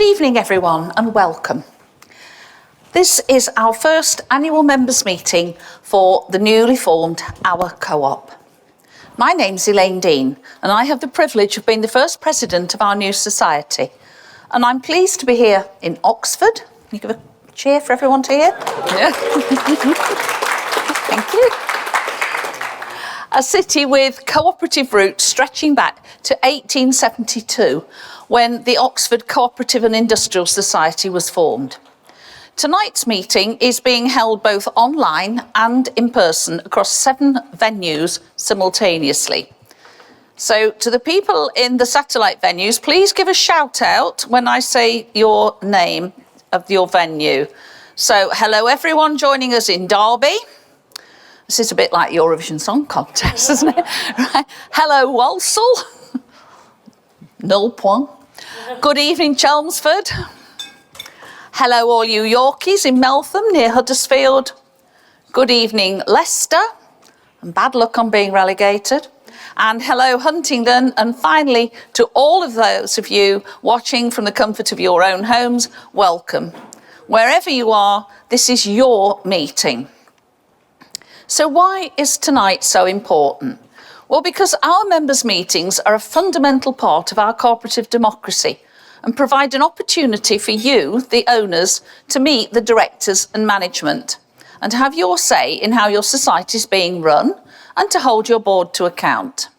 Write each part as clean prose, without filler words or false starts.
evening, everyone, and welcome. This is our first annual members' meeting for the newly formed Our Co-op. My name's Elaine Dean, and I have the privilege of being the first president of our new society. And I'm pleased to be here in Oxford. Can you give a cheer for everyone to hear? Yeah. Thank you. A city with cooperative roots stretching back to 1872, when the Oxford Co-operative and Industrial Society was formed. Tonight's meeting is being held both online and in person across 7 venues simultaneously. So to the people in the satellite venues, please give a shout out when I say your name of your venue. So hello everyone joining us in Derby. This is a bit like Eurovision Song Contest, isn't it? Right. Hello Walsall. Null point. Good evening Chelmsford. Hello all you Yorkies in Meltham near Huddersfield. Good evening Leicester, and bad luck on being relegated. And hello Huntingdon, and finally to all of those of you watching from the comfort of your own homes, welcome. Wherever you are, this is your meeting. So why is tonight so important? Well, because our members' meetings are a fundamental part of our cooperative democracy and provide an opportunity for you, the owners, to meet the directors and management and to have your say in how your society is being run and to hold your board to account.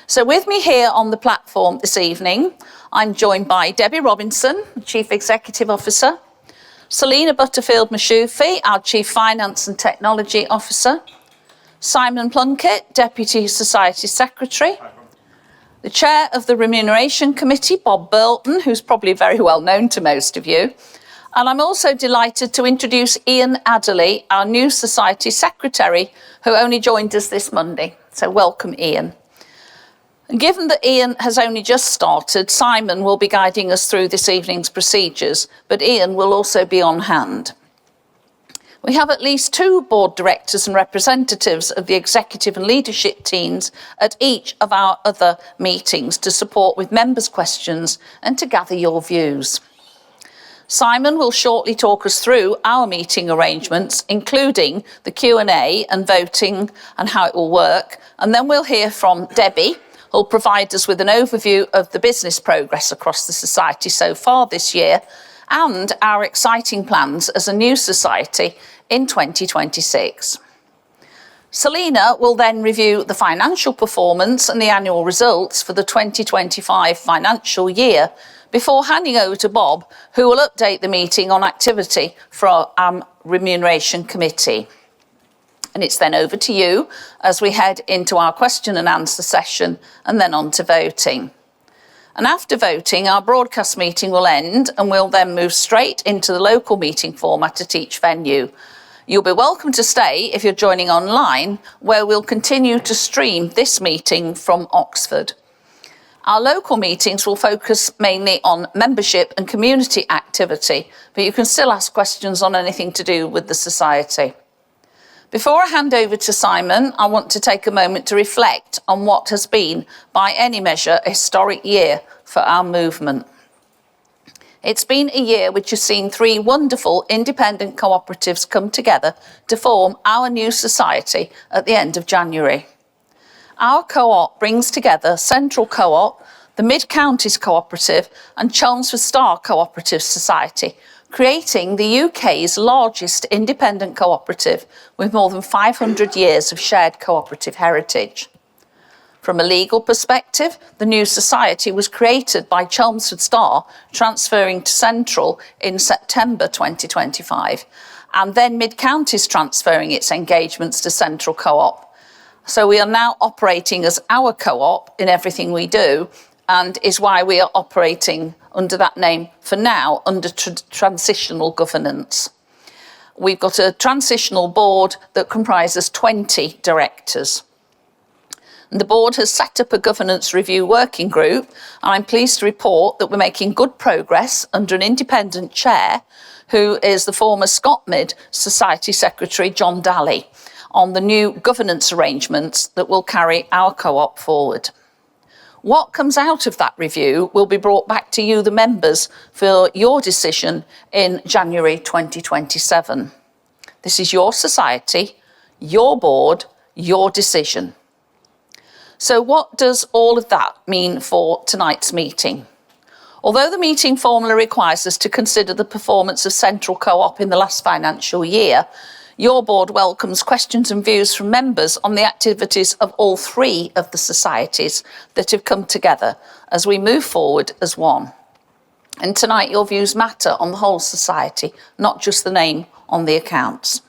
So with me here on the platform this evening, I'm joined by Debbie Robinson, Chief Executive Officer, Selina Butterfield-Mashoufi, our Chief Finance and Technology Officer, Simon Plunkett, Deputy Society Secretary, the Chair of the Remuneration Committee, Bob Burton, who's probably very well known to most of you, and I'm also delighted to introduce Ian Adderley, our new Society Secretary, who only joined us this Monday. So welcome, Ian. And given that Ian has only just started, Simon will be guiding us through this evening's procedures, but Ian will also be on hand. We have at least 2 board directors and representatives of the executive and leadership teams at each of our other meetings to support with members' questions and to gather your views. Simon will shortly talk us through our meeting arrangements, including the Q&A and voting and how it will work. And then we'll hear from Debbie, who'll provide us with an overview of the business progress across the society so far this year and our exciting plans as a new society in 2026. Selina will then review the financial performance and the annual results for the 2025 financial year before handing over to Bob, who will update the meeting on activity for our Remuneration Committee. And it's then over to you as we head into our question and answer session and then on to voting. And after voting, our broadcast meeting will end and we'll then move straight into the local meeting format at each venue. You'll be welcome to stay if you're joining online, where we'll continue to stream this meeting from Oxford. Our local meetings will focus mainly on membership and community activity, but you can still ask questions on anything to do with the society. Before I hand over to Simon, I want to take a moment to reflect on what has been, by any measure, a historic year for our movement. It's been a year which has seen 3 wonderful independent cooperatives come together to form our new society at the end of January. Our co-op brings together Central Co-op, the Mid-Counties Cooperative and Chelmsford Star Cooperative Society, creating the UK's largest independent cooperative with more than 500 years of shared cooperative heritage. From a legal perspective, the new society was created by Chelmsford Star, transferring to Central in September 2025, and then Mid-Counties transferring its engagements to Central Co-op. So we are now operating as our co-op in everything we do, and is why we are operating under that name for now, under transitional governance. We've got a transitional board that comprises 20 directors. And the board has set up a governance review working group, and I'm pleased to report that we're making good progress under an independent chair, who is the former ScotMid Society Secretary, John Daly, on the new governance arrangements that will carry our co-op forward. What comes out of that review will be brought back to you, the members, for your decision in January 2027. This is your society, your board, your decision. So what does all of that mean for tonight's meeting? Although the meeting formula requires us to consider the performance of Central Co-op in the last financial year, your board welcomes questions and views from members on the activities of all three of the societies that have come together as we move forward as one. And tonight your views matter on the whole society, not just the name on the accounts.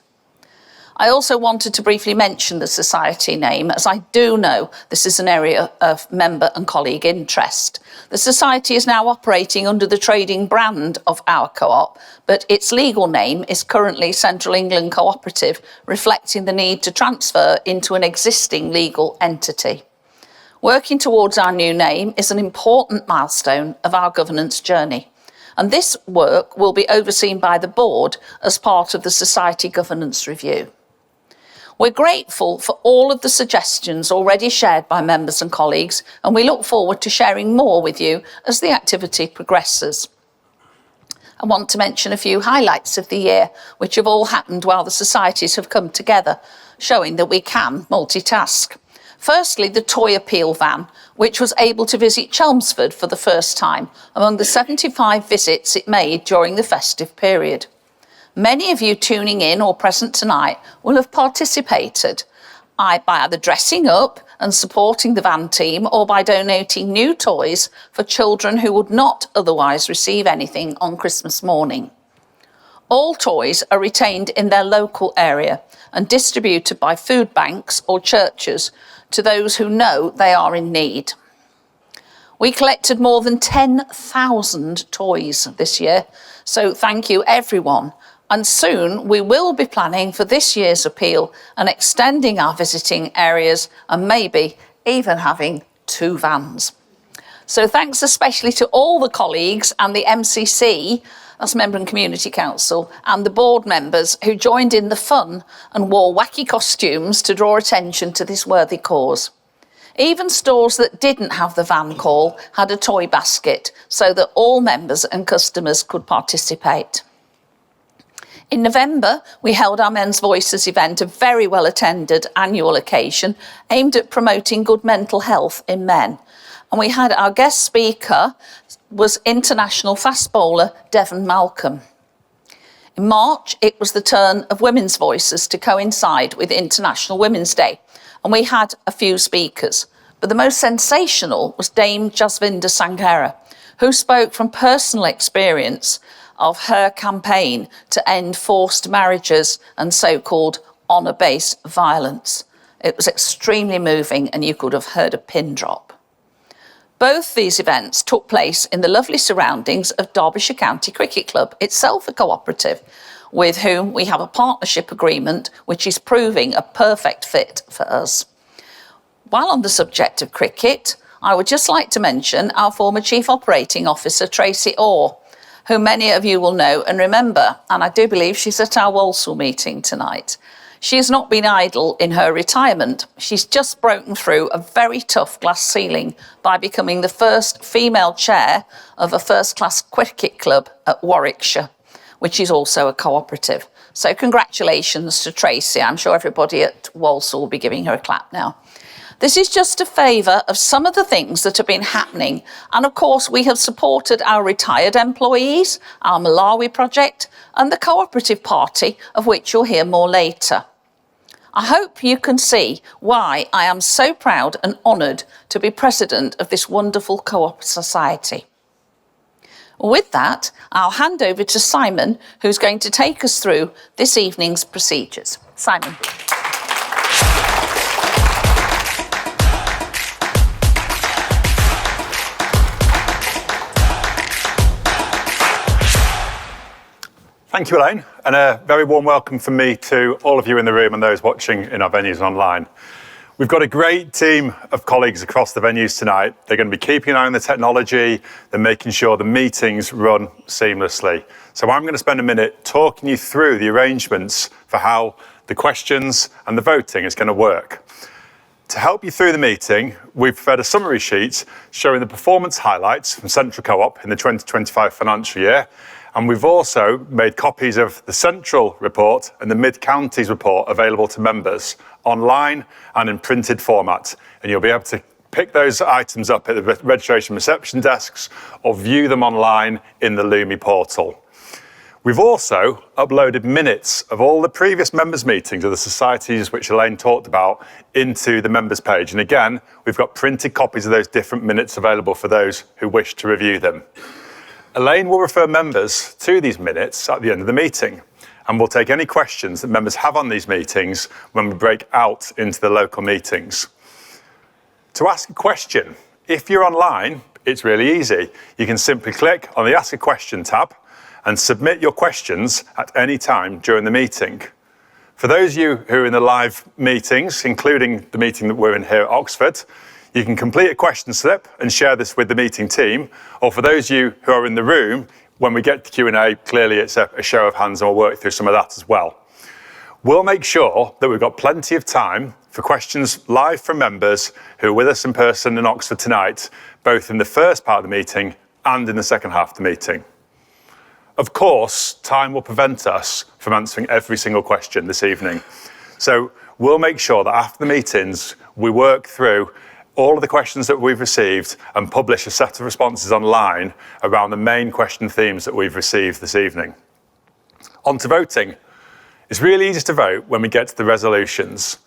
I also wanted to briefly mention the society name, as I do know this is an area of member and colleague interest. The society is now operating under the trading brand of our co-op, but its legal name is currently Central England Co-operative, reflecting the need to transfer into an existing legal entity. Working towards our new name is an important milestone of our governance journey, and this work will be overseen by the board as part of the society governance review. We're grateful for all of the suggestions already shared by members and colleagues, and we look forward to sharing more with you as the activity progresses. I want to mention a few highlights of the year, which have all happened while the societies have come together, showing that we can multitask. Firstly, the toy appeal van, which was able to visit Chelmsford for the first time among the 75 visits it made during the festive period. Many of you tuning in or present tonight will have participated by either dressing up and supporting the van team or by donating new toys for children who would not otherwise receive anything on Christmas morning. All toys are retained in their local area and distributed by food banks or churches to those who know they are in need. We collected more than 10,000 toys this year, so thank you everyone. And soon we will be planning for this year's appeal and extending our visiting areas and maybe even having 2 vans. So thanks especially to all the colleagues and the MCC, that's Member and Community Council, and the board members who joined in the fun and wore wacky costumes to draw attention to this worthy cause. Even stores that didn't have the van call had a toy basket so that all members and customers could participate. In November, we held our Men's Voices event, a very well attended annual occasion aimed at promoting good mental health in men. And we had our guest speaker was international fast bowler Devon Malcolm. In March, it was the turn of Women's Voices to coincide with International Women's Day. And we had a few speakers, but the most sensational was Dame Jasvinda Sanghera, who spoke from personal experience of her campaign to end forced marriages and so-called honour-based violence. It was extremely moving and you could have heard a pin drop. Both these events took place in the lovely surroundings of Derbyshire County Cricket Club, itself a cooperative, with whom we have a partnership agreement which is proving a perfect fit for us. While on the subject of cricket, I would just like to mention our former Chief Operating Officer, Tracy Orr, who many of you will know and remember, and I do believe she's at our Walsall meeting tonight. She has not been idle in her retirement. She's just broken through a very tough glass ceiling by becoming the first female chair of a first-class cricket club at Warwickshire, which is also a cooperative. So congratulations to Tracy. I'm sure everybody at Walsall will be giving her a clap now. This is just a favour of some of the things that have been happening. And of course, we have supported our retired employees, our Malawi project, and the Cooperative Party, of which you'll hear more later. I hope you can see why I am so proud and honoured to be president of this wonderful co-op society. With that, I'll hand over to Simon, who's going to take us through this evening's procedures. Simon. Thank you, Elaine, and a very warm welcome from me to all of you in the room and those watching in our venues online. We've got a great team of colleagues across the venues tonight. They're going to be keeping an eye on the technology, they're making sure the meetings run seamlessly. So I'm going to spend a minute talking you through the arrangements for how the questions and the voting is going to work. To help you through the meeting, we've prepared a summary sheet showing the performance highlights from Central Co-op in the 2025 financial year, and we've also made copies of the Central report and the Mid-Counties report available to members online and in printed format, and you'll be able to pick those items up at the registration reception desks or view them online in the Lumi portal. We've also uploaded minutes of all the previous members' meetings of the societies which Elaine talked about into the members page. And again, we've got printed copies of those different minutes available for those who wish to review them. Elaine will refer members to these minutes at the end of the meeting, and we'll take any questions that members have on these meetings when we break out into the local meetings. To ask a question, if you're online, it's really easy. You can simply click on the Ask a Question tab and submit your questions at any time during the meeting. For those of you who are in the live meetings, including the meeting that we're in here at Oxford, you can complete a question slip and share this with the meeting team, or for those of you who are in the room, when we get to Q&A, clearly it's a show of hands and we'll work through some of that as well. We'll make sure that we've got plenty of time for questions live from members who are with us in person in Oxford tonight, both in the first part of the meeting and in the second half of the meeting. Of course, time will prevent us from answering every single question this evening. So we'll make sure that after the meetings, we work through all of the questions that we've received and publish a set of responses online around the main question themes that we've received this evening. On to voting. It's really easy to vote when we get to the resolutions.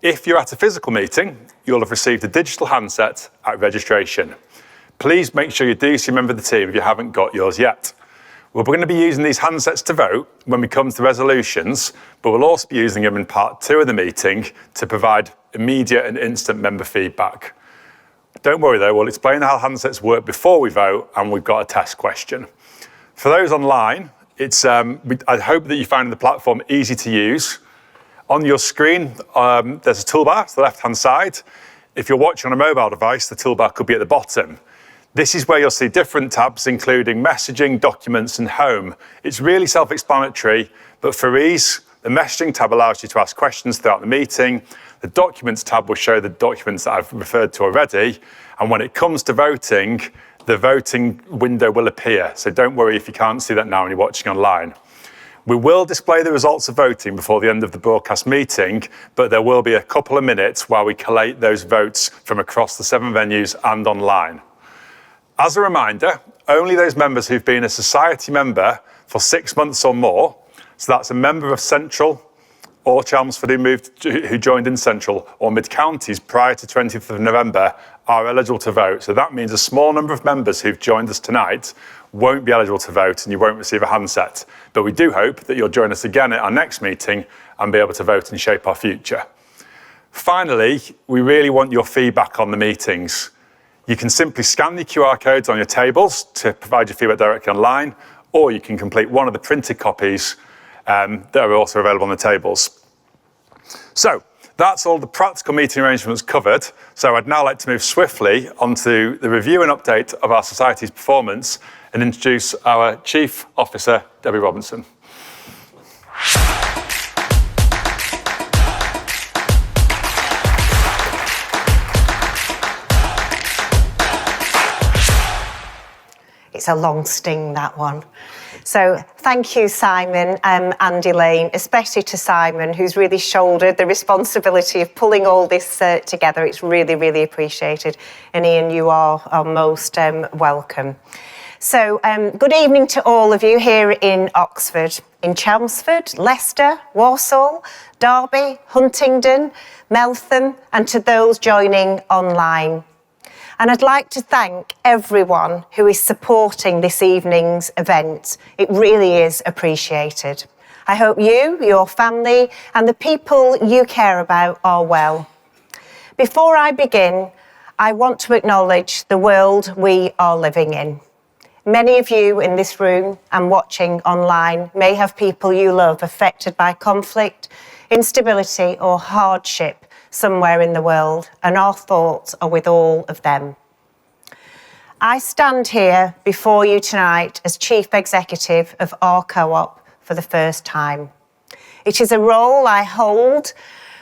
If you're at a physical meeting, you'll have received a digital handset at registration. Please make sure you do so you remember the team if you haven't got yours yet. We're going to be using these handsets to vote when we come to the resolutions, but we'll also be using them in part 2 of the meeting to provide immediate and instant member feedback. Don't worry though, we'll explain how handsets work before we vote, and we've got a test question. For those online, I hope that you find the platform easy to use. On your screen, there's a toolbar to the left-hand side. If you're watching on a mobile device, the toolbar could be at the bottom. This is where you'll see different tabs, including messaging, documents, and home. It's really self-explanatory, but for ease, the messaging tab allows you to ask questions throughout the meeting. The documents tab will show the documents that I've referred to already. And when it comes to voting, the voting window will appear. So don't worry if you can't see that now when you're watching online. We will display the results of voting before the end of the broadcast meeting, but there will be a couple of minutes while we collate those votes from across the 7 venues and online. As a reminder, only those members who've been a society member for 6 months or more, so that's a member of Central or Chelmsford who joined in Central or Mid-Counties prior to 20th of November, are eligible to vote. So that means a small number of members who've joined us tonight won't be eligible to vote and you won't receive a handset. But we do hope that you'll join us again at our next meeting and be able to vote and shape our future. Finally, we really want your feedback on the meetings. You can simply scan the QR codes on your tables to provide your feedback directly online, or you can complete one of the printed copies that are also available on the tables. So that's all the practical meeting arrangements covered. So I'd now like to move swiftly onto the review and update of our society's performance and introduce our Chief Officer, Debbie Robinson. It's a long sting, that one. So thank you, Simon and Elaine, especially to Simon, who's really shouldered the responsibility of pulling all this together. It's really, really appreciated. And Ian, you are most welcome. So good evening to all of you here in Oxford, in Chelmsford, Leicester, Walsall, Derby, Huntingdon, Meltham, and to those joining online. And I'd like to thank everyone who is supporting this evening's event. It really is appreciated. I hope you, your family, and the people you care about are well. Before I begin, I want to acknowledge the world we are living in. Many of you in this room and watching online may have people you love affected by conflict, instability, or hardship somewhere in the world, and our thoughts are with all of them. I stand here before you tonight as Chief Executive of our Co-op for the first time. It is a role I hold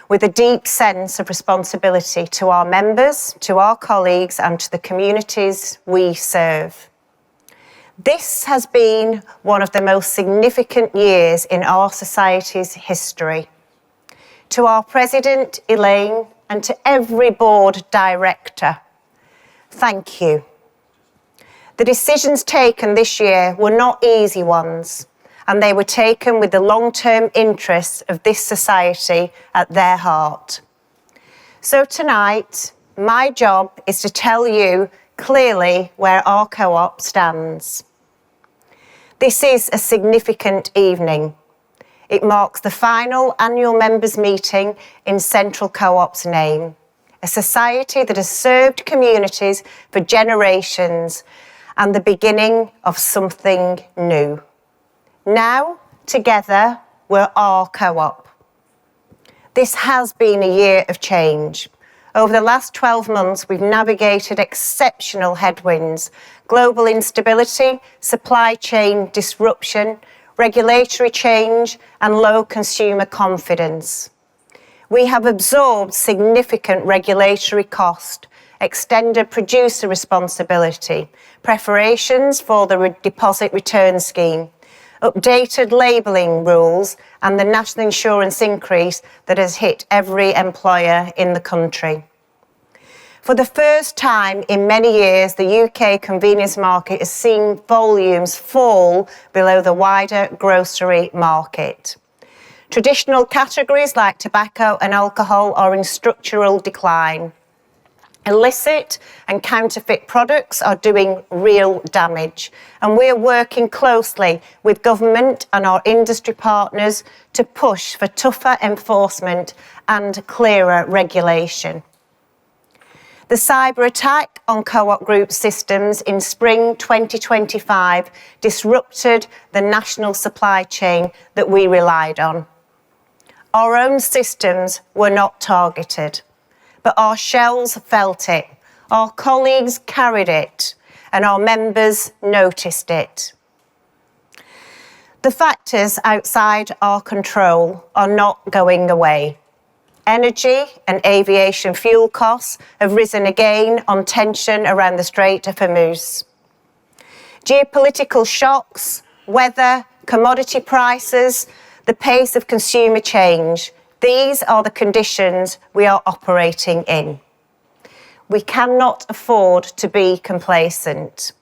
with a deep sense of responsibility to our members, to our colleagues, and to the communities we serve. This has been one of the most significant years in our society's history. To our President, Elaine, and to every board director, thank you. The decisions taken this year were not easy ones, and they were taken with the long-term interests of this society at their heart. So tonight, my job is to tell you clearly where our co-op stands. This is a significant evening. It marks the final annual members' meeting in Central Co-op's name, a society that has served communities for generations and the beginning of something new. Now, together, we're our co-op. This has been a year of change. Over the last 12 months, we've navigated exceptional headwinds, global instability, supply chain disruption, regulatory change, and low consumer confidence. We have absorbed significant regulatory cost, extended producer responsibility, preparations for the deposit return scheme, updated labelling rules, and the national insurance increase that has hit every employer in the country. For the first time in many years, the UK convenience market has seen volumes fall below the wider grocery market. Traditional categories like tobacco and alcohol are in structural decline. Illicit and counterfeit products are doing real damage, and we're working closely with government and our industry partners to push for tougher enforcement and clearer regulation. The cyber attack on Co-op Group systems in spring 2025 disrupted the national supply chain that we relied on. Our own systems were not targeted, but our shelves felt it, our colleagues carried it, and our members noticed it. The factors outside our control are not going away. Energy and aviation fuel costs have risen again on tension around the Strait of Hormuz. Geopolitical shocks, weather, commodity prices, the pace of consumer change, these are the conditions we are operating in. We cannot afford to be complacent.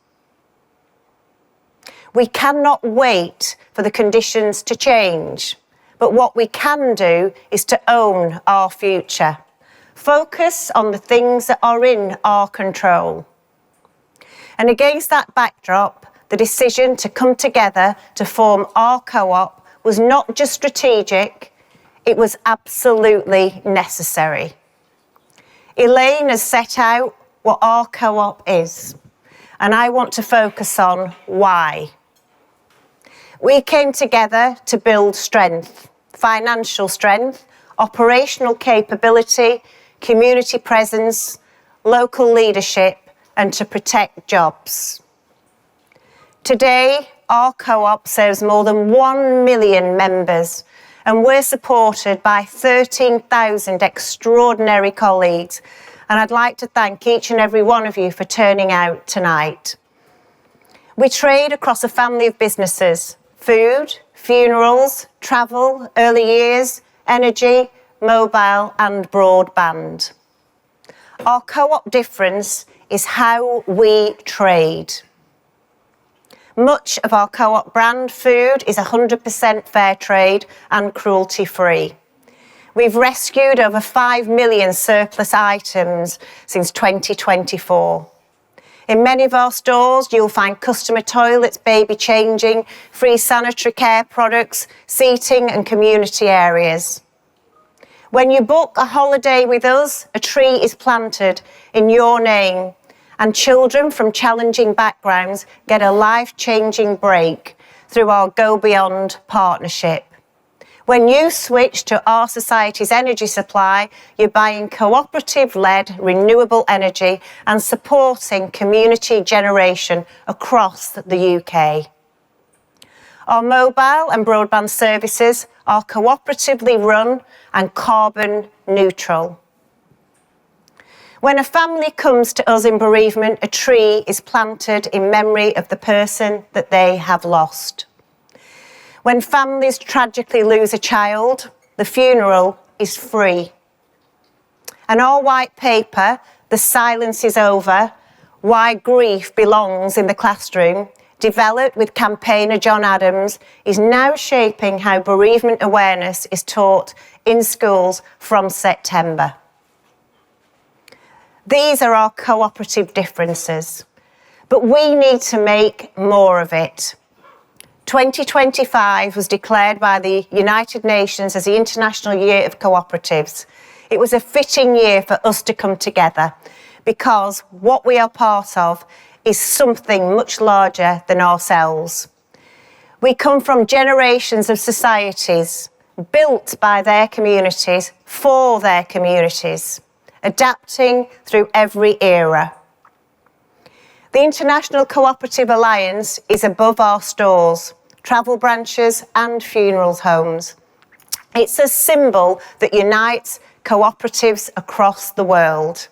We cannot wait for the conditions to change. But what we can do is to own our future. Focus on the things that are in our control. And against that backdrop, the decision to come together to form our co-op was not just strategic, it was absolutely necessary. Elaine has set out what our co-op is, and I want to focus on why. We came together to build strength, financial strength, operational capability, community presence, local leadership, and to protect jobs. Today, our co-op serves more than 1 million members, and we're supported by 13,000 extraordinary colleagues. And I'd like to thank each and every one of you for turning out tonight. We trade across a family of businesses: food, funerals, travel, early years, energy, mobile and broadband. Our co-op difference is how we trade. Much of our co-op brand food is 100% fair trade and cruelty-free. We've rescued over 5 million surplus items since 2024. In many of our stores, you'll find customer toilets, baby changing, free sanitary care products, seating and community areas. When you book a holiday with us, a tree is planted in your name, and children from challenging backgrounds get a life-changing break through our Go Beyond partnership. When you switch to our society's energy supply, you're buying cooperative-led renewable energy and supporting community generation across the UK. Our mobile and broadband services are cooperatively run and carbon neutral. When a family comes to us in bereavement, a tree is planted in memory of the person that they have lost. When families tragically lose a child, the funeral is free. And our white paper, The Silence is Over, Why Grief Belongs in the Classroom, developed with campaigner John Adams, is now shaping how bereavement awareness is taught in schools from September. These are our cooperative differences, but we need to make more of it. 2025 was declared by the United Nations as the International Year of Cooperatives. It was a fitting year for us to come together because what we are part of is something much larger than ourselves. We come from generations of societies built by their communities for their communities, adapting through every era. The International Cooperative Alliance is above our stores, travel branches and funeral homes. It's a symbol that unites cooperatives across the world.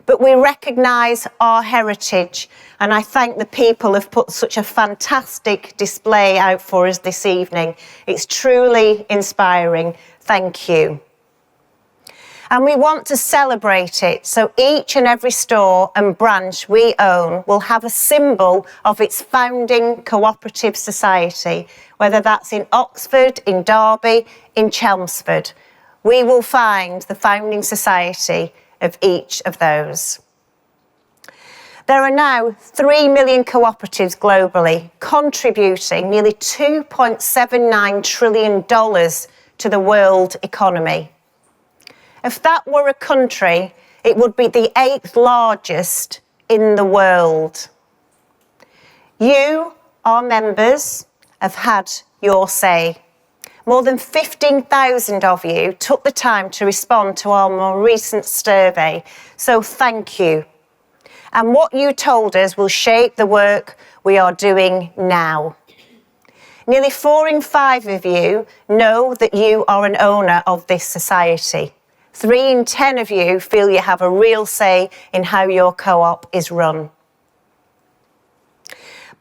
But we recognise our heritage, and I thank the people who've put such a fantastic display out for us this evening. It's truly inspiring. Thank you. And we want to celebrate it, so each and every store and branch we own will have a symbol of its founding cooperative society, whether that's in Oxford, in Derby, in Chelmsford. We will find the founding society of each of those. There are now 3 million cooperatives globally, contributing nearly $2.79 trillion to the world economy. If that were a country, it would be the 8th largest in the world. You, our members, have had your say. More than 15,000 of you took the time to respond to our more recent survey, so thank you. And what you told us will shape the work we are doing now. Nearly 4 in 5 of you know that you are an owner of this society. 3 in 10 of you feel you have a real say in how your co-op is run.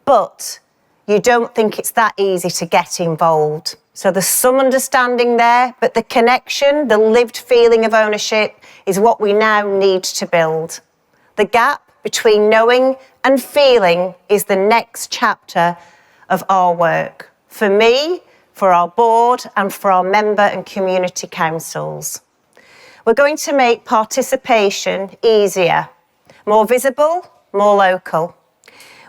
But you don't think it's that easy to get involved. So there's some understanding there, but the connection, the lived feeling of ownership is what we now need to build. The gap between knowing and feeling is the next chapter of our work. For me, for our board, and for our member and community councils. We're going to make participation easier, more visible, more local.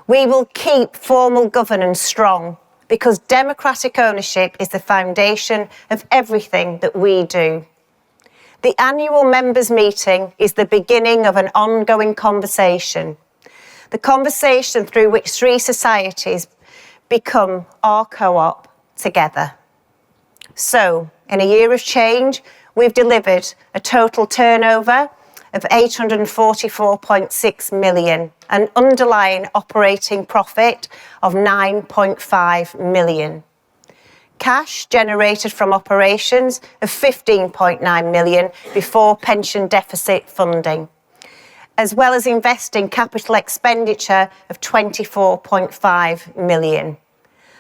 We will keep formal governance strong because democratic ownership is the foundation of everything that we do. The annual members' meeting is the beginning of an ongoing conversation. The conversation through which 3 societies become our co-op together. So, in a year of change, we've delivered a total turnover of 844.6 million, an underlying operating profit of 9.5 million. Cash generated from operations of 15.9 million before pension deficit funding, as well as investing capital expenditure of 24.5 million.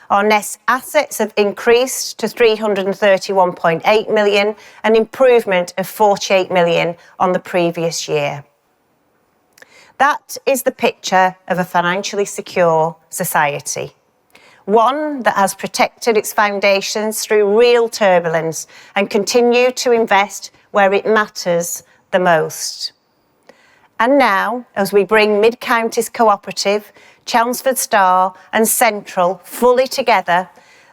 Our net assets have increased to 331.8 million, an improvement of 48 million on the previous year. That is the picture of a financially secure society. One that has protected its foundations through real turbulence and continue to invest where it matters the most. And now, as we bring Mid-Counties Cooperative, Chelmsford Star and Central fully together,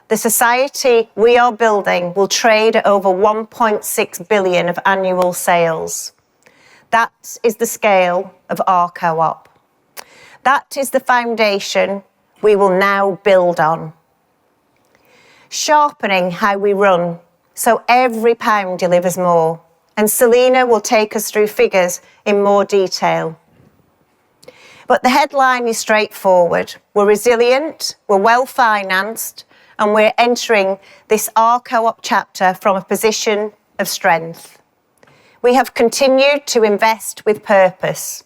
the society we are building will trade at over 1.6 billion of annual sales. That is the scale of our co-op. That is the foundation we will now build on. Sharpening how we run so every pound delivers more. And Selina will take us through figures in more detail. But the headline is straightforward. We're resilient, we're well financed, and we're entering this Our Co-op chapter from a position of strength. We have continued to invest with purpose.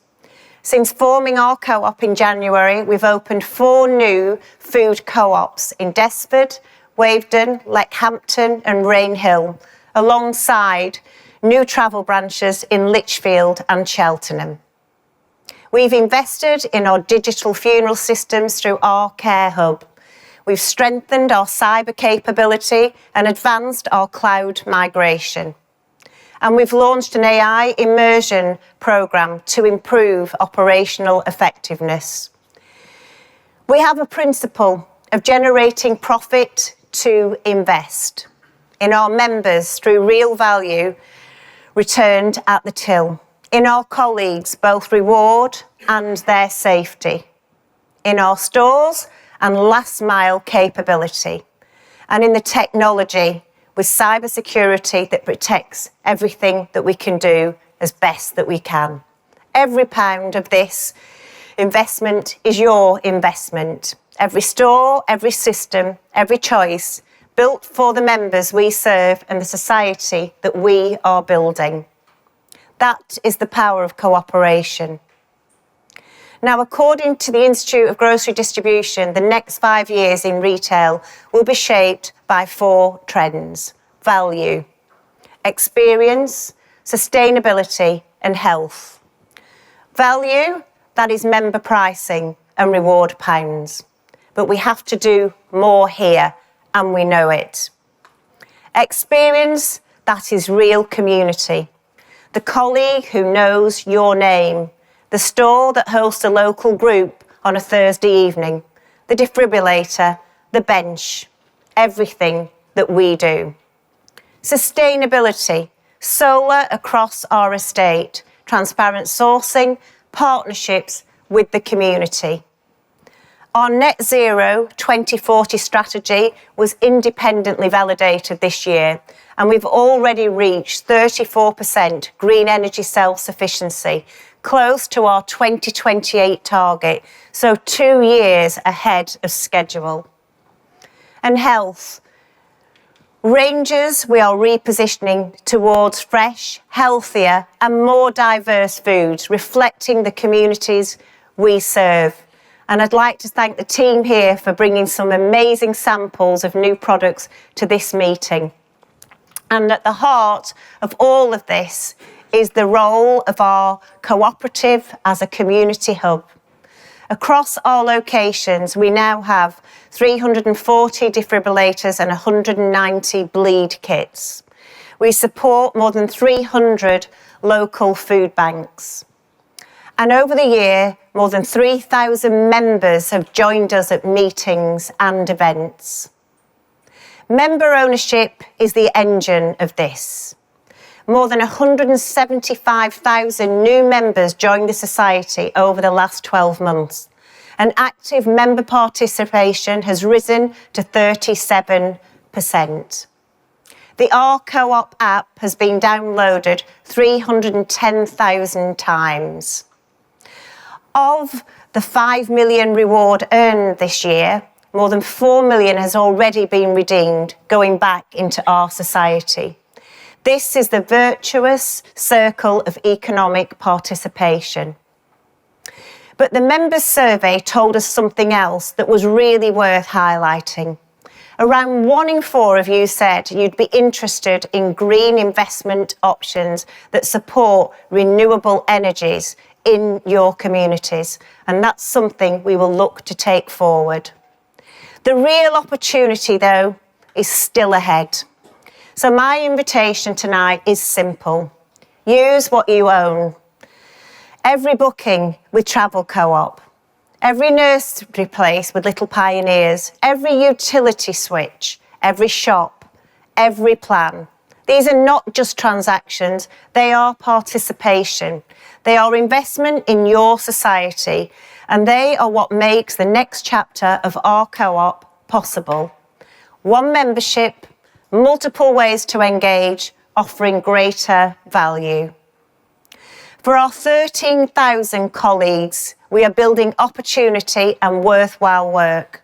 Since forming our co-op in January, we've opened 4 new food co-ops in Desford, Wavedon, Leckhampton and Rainhill, alongside new travel branches in Lichfield and Cheltenham. We've invested in our digital funeral systems through our Care Hub. We've strengthened our cyber capability and advanced our cloud migration. And we've launched an AI immersion programme to improve operational effectiveness. We have a principle of generating profit to invest in our members through real value returned at the till, in our colleagues, both reward and their safety, in our stores and last mile capability, and in the technology with cybersecurity that protects everything that we can do as best that we can. Every pound of this investment is your investment. Every store, every system, every choice built for the members we serve and the society that we are building. That is the power of cooperation. Now, according to the Institute of Grocery Distribution, the next 5 years in retail will be shaped by 4 trends: value, experience, sustainability, and health. Value, that is member pricing and reward pounds. But we have to do more here, and we know it. Experience, that is real community. The colleague who knows your name, the store that hosts a local group on a Thursday evening, the defibrillator, the bench, everything that we do. Sustainability, solar across our estate, transparent sourcing, partnerships with the community. Our net zero 2040 strategy was independently validated this year, and we've already reached 34% green energy self-sufficiency, close to our 2028 target, so 2 years ahead of schedule. And health. Ranges we are repositioning towards fresh, healthier and more diverse foods, reflecting the communities we serve. And I'd like to thank the team here for bringing some amazing samples of new products to this meeting. And at the heart of all of this is the role of our cooperative as a community hub. Across our locations, we now have 340 defibrillators and 190 bleed kits. We support more than 300 local food banks. And over the year, more than 3,000 members have joined us at meetings and events. Member ownership is the engine of this. More than 175,000 new members joined the society over the last 12 months, and active member participation has risen to 37%. The Our Co-op app has been downloaded 310,000 times. Of the 5 million reward earned this year, more than 4 million has already been redeemed, going back into our society. This is the virtuous circle of economic participation. But the members' survey told us something else that was really worth highlighting. Around 1 in 4 of you said you'd be interested in green investment options that support renewable energies in your communities, and that's something we will look to take forward. The real opportunity, though, is still ahead. So my invitation tonight is simple. Use what you own. Every booking with Travel Co-op, every nursery place with Little Pioneers, every utility switch, every shop, every plan. These are not just transactions, they are participation. They are investment in your society, and they are what makes the next chapter of our co-op possible. One membership, multiple ways to engage, offering greater value. For our 13,000 colleagues, we are building opportunity and worthwhile work.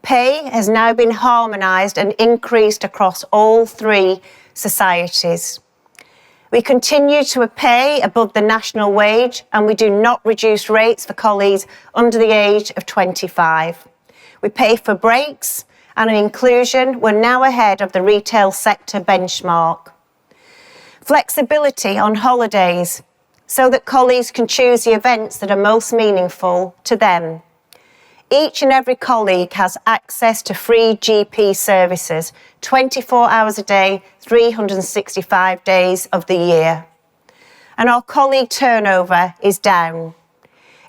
Pay has now been harmonised and increased across all three societies. We continue to pay above the national wage, and we do not reduce rates for colleagues under the age of 25. We pay for breaks, and in inclusion, we're now ahead of the retail sector benchmark. Flexibility on holidays, so that colleagues can choose the events that are most meaningful to them. Each and every colleague has access to free GP services 24 hours a day, 365 days of the year. And our colleague turnover is down.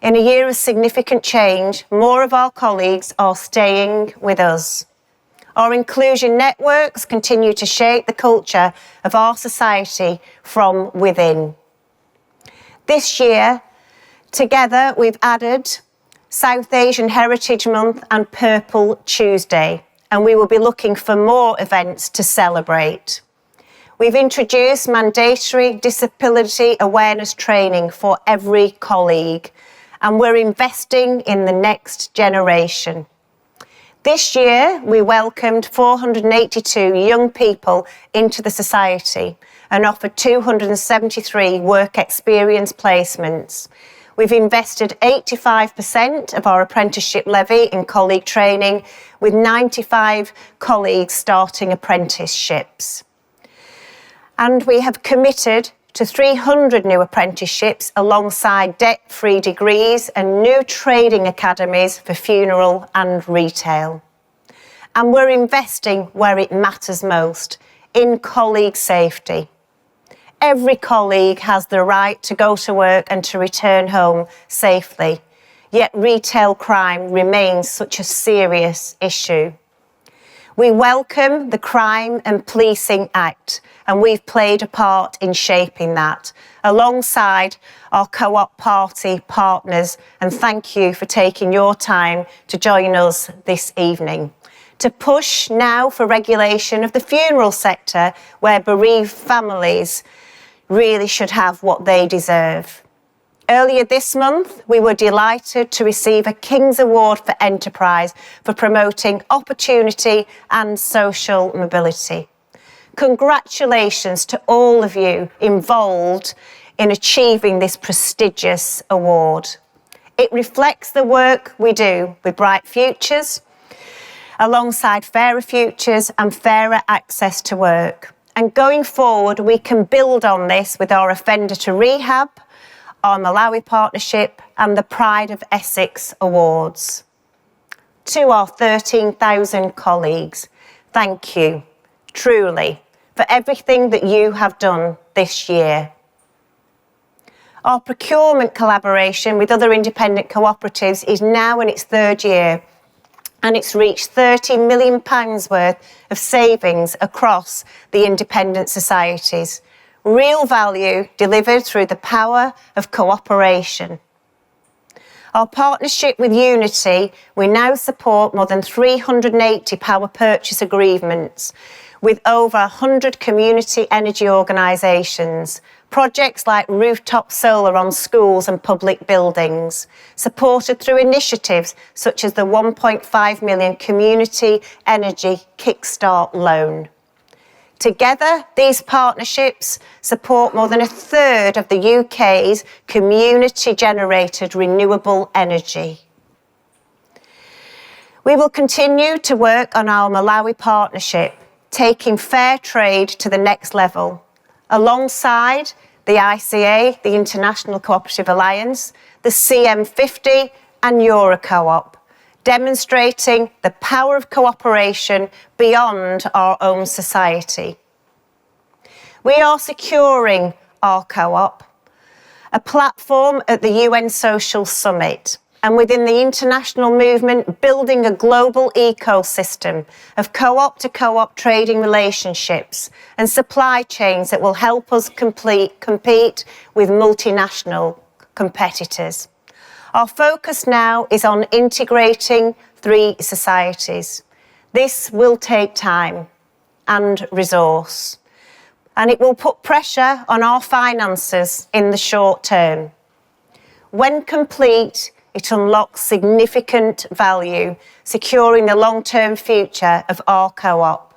In a year of significant change, more of our colleagues are staying with us. Our inclusion networks continue to shape the culture of our society from within. This year, together, we've added South Asian Heritage Month and Purple Tuesday, and we will be looking for more events to celebrate. We've introduced mandatory disability awareness training for every colleague, and we're investing in the next generation. This year, we welcomed 482 young people into the society and offered 273 work experience placements. We've invested 85% of our apprenticeship levy in colleague training, with 95 colleagues starting apprenticeships. And we have committed to 300 new apprenticeships alongside debt-free degrees and new trading academies for funeral and retail. And we're investing where it matters most, in colleague safety. Every colleague has the right to go to work and to return home safely, yet retail crime remains such a serious issue. We welcome the Crime and Policing Act, and we've played a part in shaping that, alongside our Co-op Party partners, and thank you for taking your time to join us this evening. To push now for regulation of the funeral sector, where bereaved families really should have what they deserve. Earlier this month, we were delighted to receive a King's Award for Enterprise for promoting opportunity and social mobility. Congratulations to all of you involved in achieving this prestigious award. It reflects the work we do with Bright Futures, alongside Fairer Futures and Fairer Access to Work. And going forward, we can build on this with our Offender to Rehab, our Malawi Partnership and the Pride of Essex Awards. To our 13,000 colleagues, thank you, truly, for everything that you have done this year. Our procurement collaboration with other independent cooperatives is now in its third year, and it's reached £30 million worth of savings across the independent societies. Real value delivered through the power of cooperation. Our partnership with Unity, we now support more than 380 power purchase agreements with over 100 community energy organisations. Projects like rooftop solar on schools and public buildings, supported through initiatives such as the £1.5 million Community Energy Kickstart Loan. Together, these partnerships support more than a third of the UK's community-generated renewable energy. We will continue to work on our Malawi partnership, taking fair trade to the next level, alongside the ICA, the International Cooperative Alliance, the CM50 and EuroCoop, demonstrating the power of cooperation beyond our own society. We are securing our co-op, a platform at the UN Social Summit, and within the international movement, building a global ecosystem of co-op to co-op trading relationships and supply chains that will help us compete with multinational competitors. Our focus now is on integrating three societies. This will take time and resource, and it will put pressure on our finances in the short term. When complete, it unlocks significant value, securing the long-term future of our co-op.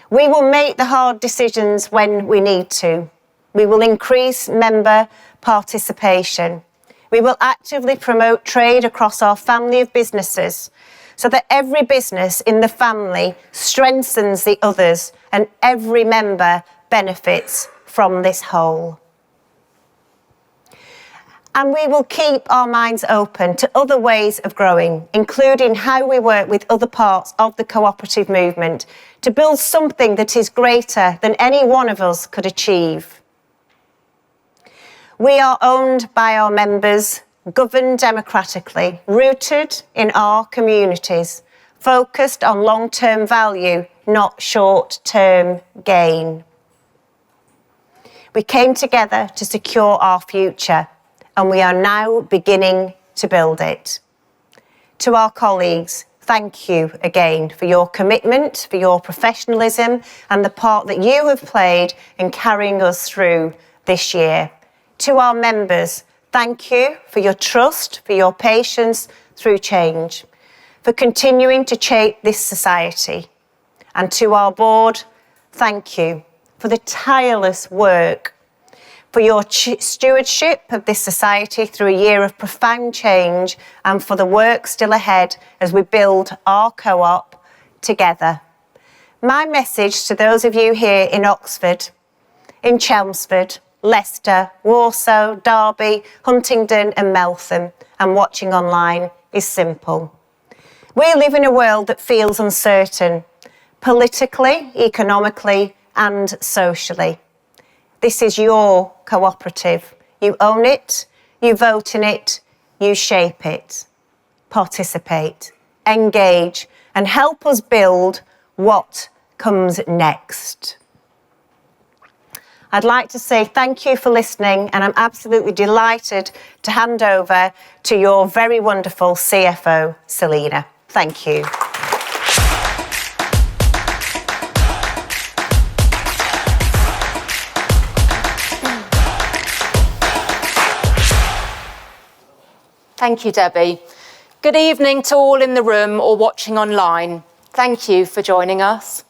We will make the hard decisions when we need to. We will increase member participation. We will actively promote trade across our family of businesses so that every business in the family strengthens the others and every member benefits from this whole. And we will keep our minds open to other ways of growing, including how we work with other parts of the cooperative movement to build something that is greater than any one of us could achieve. We are owned by our members, governed democratically, rooted in our communities, focused on long-term value, not short-term gain. We came together to secure our future, and we are now beginning to build it. To our colleagues, thank you again for your commitment, for your professionalism, and the part that you have played in carrying us through this year. To our members, thank you for your trust, for your patience through change, for continuing to shape this society. And to our board, thank you for the tireless work, for your stewardship of this society through a year of profound change, and for the work still ahead as we build our co-op together. My message to those of you here in Oxford, in Chelmsford, Leicester, Warsaw, Derby, Huntingdon and Meltham, and watching online is simple. We live in a world that feels uncertain, politically, economically and socially. This is your cooperative. You own it, you vote in it, you shape it. Participate, engage, and help us build what comes next. I'd like to say thank you for listening, and I'm absolutely delighted to hand over to your very wonderful CFO, Selina. Thank you. Thank you, Debbie. Good evening to all in the room or watching online. Thank you for joining us.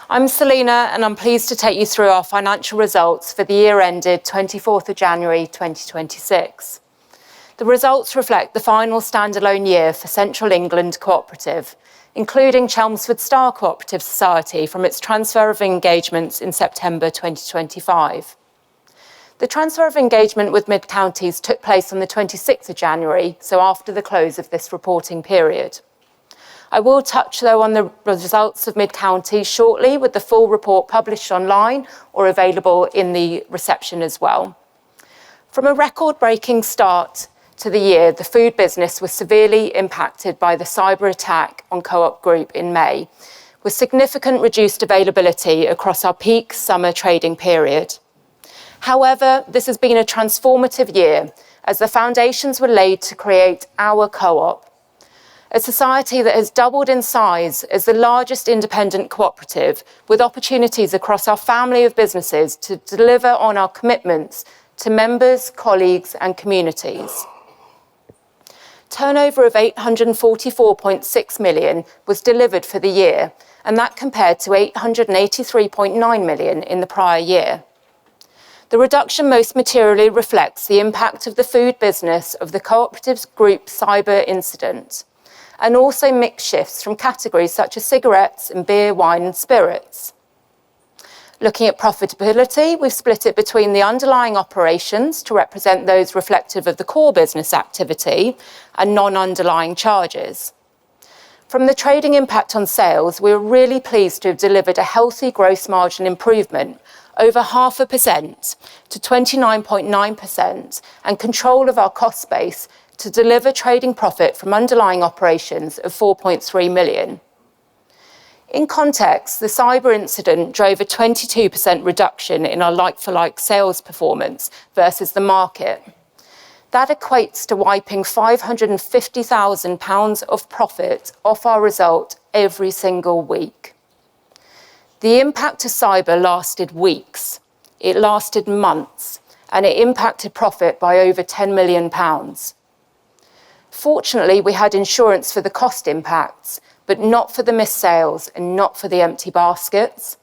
I'm Selina, and I'm pleased to take you through our financial results for the year ended 24th of January 2026. The results reflect the final standalone year for Central England Co-operative, including Chelmsford Star Co-operative Society from its transfer of engagements in September 2025. The transfer of engagement with Mid-Counties took place on the 26th of January, so after the close of this reporting period. I will touch, though, on the results of Mid-Counties shortly, with the full report published online or available in the reception as well. From a record-breaking start to the year, the food business was severely impacted by the cyber attack on Co-op Group in May, with significant reduced availability across our peak summer trading period. However, this has been a transformative year as the foundations were laid to create our co-op, a society that has doubled in size as the largest independent cooperative, with opportunities across our family of businesses to deliver on our commitments to members, colleagues and communities. Turnover of 844.6 million was delivered for the year, and that compared to 883.9 million in the prior year. The reduction most materially reflects the impact of the food business of the Co-operative Group cyber incident, and also mix shifts from categories such as cigarettes and beer, wine and spirits. Looking at profitability, we've split it between the underlying operations to represent those reflective of the core business activity and non-underlying charges. From the trading impact on sales, we're really pleased to have delivered a healthy gross margin improvement over 0.5% to 29.9%, and control of our cost base to deliver trading profit from underlying operations of 4.3 million. In context, the cyber incident drove a 22% reduction in our like-for-like sales performance versus the market. That equates to wiping £550,000 of profit off our result every single week. The impact of cyber lasted weeks, it lasted months, and it impacted profit by over £10 million. Fortunately, we had insurance for the cost impacts, but not for the missed sales and not for the empty baskets.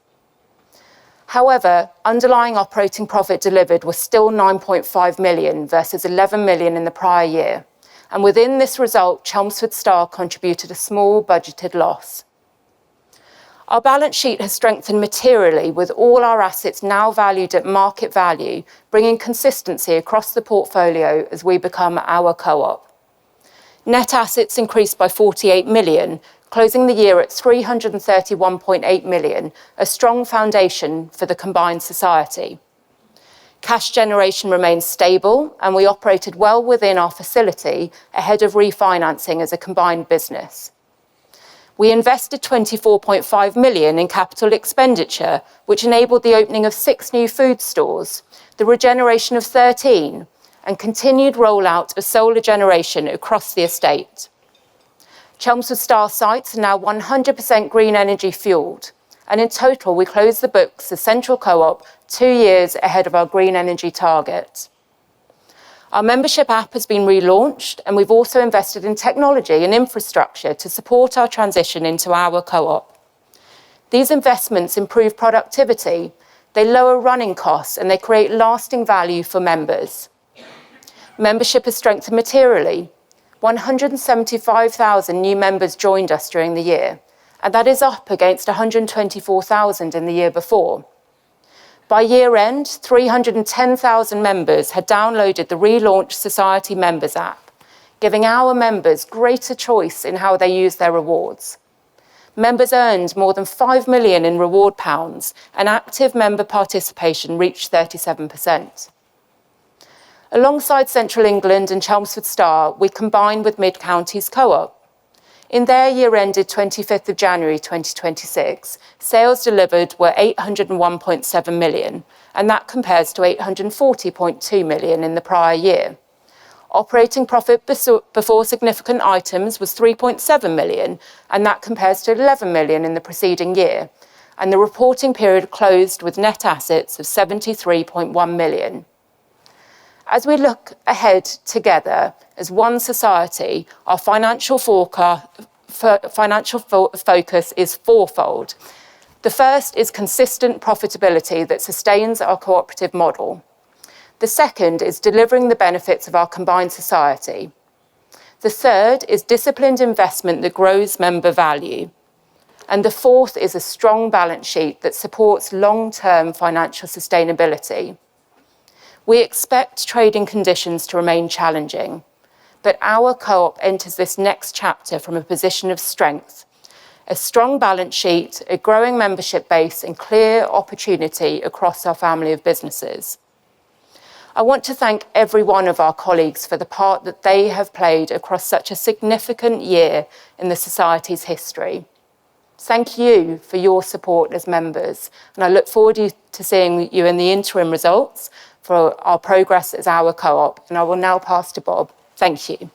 However, underlying operating profit delivered was still 9.5 million versus 11 million in the prior year. And within this result, Chelmsford Star contributed a small budgeted loss. Our balance sheet has strengthened materially with all our assets now valued at market value, bringing consistency across the portfolio as we become our co-op. Net assets increased by 48 million, closing the year at 331.8 million, a strong foundation for the combined society. Cash generation remains stable and we operated well within our facility ahead of refinancing as a combined business. We invested 24.5 million in capital expenditure, which enabled the opening of 6 new food stores, the regeneration of 13, and continued rollout of solar generation across the estate. Chelmsford Star sites are now 100% green energy fuelled, and in total we closed the books as Central Co-op 2 years ahead of our green energy target. Our membership app has been relaunched, and we've also invested in technology and infrastructure to support our transition into our co-op. These investments improve productivity, they lower running costs, and they create lasting value for members. Membership has strengthened materially. 175,000 new members joined us during the year, and that is up against 124,000 in the year before. By year end, 310,000 members had downloaded the relaunched Society Members app, giving our members greater choice in how they use their rewards. Members earned more than 5 million in reward pounds, and active member participation reached 37%. Alongside Central England and Chelmsford Star, we combined with Mid Counties Co-op. In their year ended 25th of January 2026, sales delivered were 801.7 million, and that compares to 840.2 million in the prior year. Operating profit before significant items was 3.7 million, and that compares to 11 million in the preceding year. And the reporting period closed with net assets of 73.1 million. As we look ahead together as one society, our financial focus is fourfold. The first is consistent profitability that sustains our cooperative model. The second is delivering the benefits of our combined society. The third is disciplined investment that grows member value. And the fourth is a strong balance sheet that supports long-term financial sustainability. We expect trading conditions to remain challenging, but our co-op enters this next chapter from a position of strength. A strong balance sheet, a growing membership base, and clear opportunity across our family of businesses. I want to thank every one of our colleagues for the part that they have played across such a significant year in the Society's history. Thank you for your support as members, and I look forward to seeing you in the interim results for our progress as our co-op, and I will now pass to Bob. Thank you.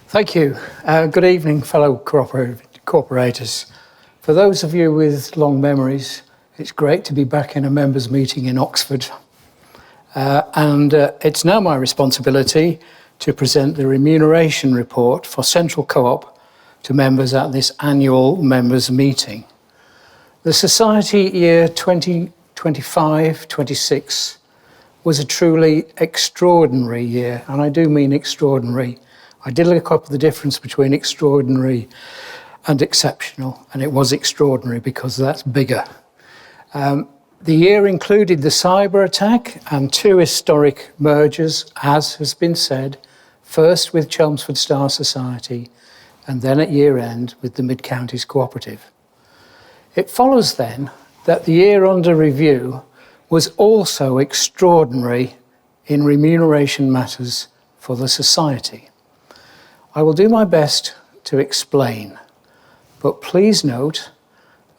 Thank you. Good evening, fellow cooperators. For those of you with long memories, it's great to be back in a members' meeting in Oxford. And it's now my responsibility to present the remuneration report for Central Co-op to members at this annual members' meeting. The Society year 2025-26 was a truly extraordinary year, and I do mean extraordinary. I did look up the difference between extraordinary and exceptional, and it was extraordinary because that's bigger. The year included the cyber attack and 2 historic mergers, as has been said, first with Chelmsford Star Society and then at year end with the Mid Counties Co-operative. It follows then that the year under review was also extraordinary in remuneration matters for the Society. I will do my best to explain, but please note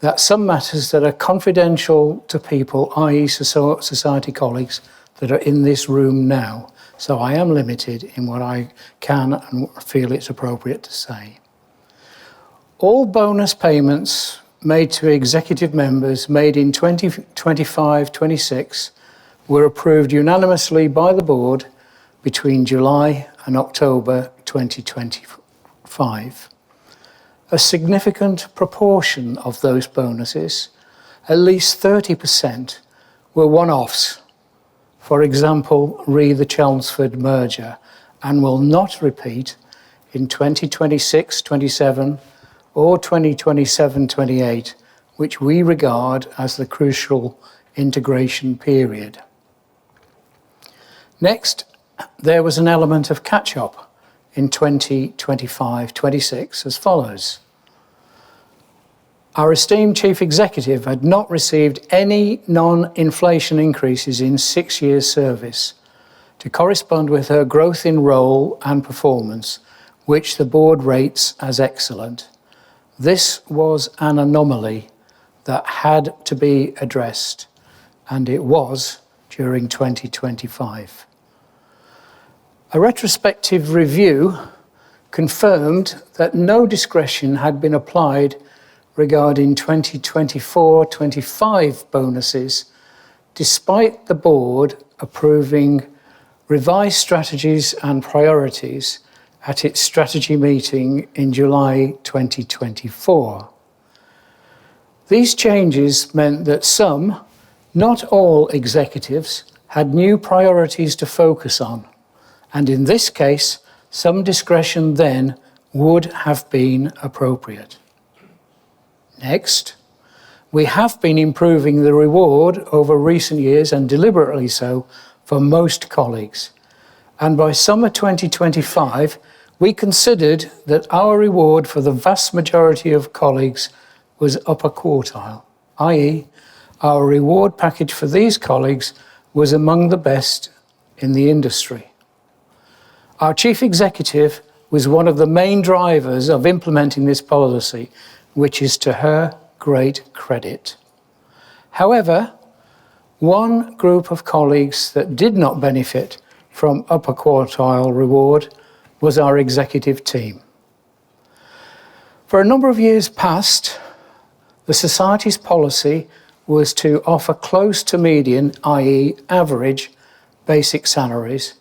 that some matters that are confidential to people, i.e. Society colleagues, that are in this room now, so I am limited in what I can and feel it's appropriate to say. All bonus payments made to executive members made in 2025-26 were approved unanimously by the board between July and October 2025. A significant proportion of those bonuses, at least 30%, were one-offs. For example, re the Chelmsford merger, and will not repeat in 2026-27 or 2027-28, which we regard as the crucial integration period. Next, there was an element of catch-up in 2025-26 as follows. Our esteemed Chief Executive had not received any non-inflation increases in 6 years' service to correspond with her growth in role and performance, which the board rates as excellent. This was an anomaly that had to be addressed, and it was during 2025. A retrospective review confirmed that no discretion had been applied regarding 2024-25 bonuses, despite the board approving revised strategies and priorities at its strategy meeting in July 2024. These changes meant that some, not all executives, had new priorities to focus on, and in this case, some discretion then would have been appropriate. Next, we have been improving the reward over recent years, and deliberately so, for most colleagues. And by summer 2025, we considered that our reward for the vast majority of colleagues was upper quartile, i.e., our reward package for these colleagues was among the best in the industry. Our Chief Executive was one of the main drivers of implementing this policy, which is to her great credit. However, one group of colleagues that did not benefit from upper quartile reward was our executive team. For a number of years past, the Society's policy was to offer close to median, i.e. average, basic salaries,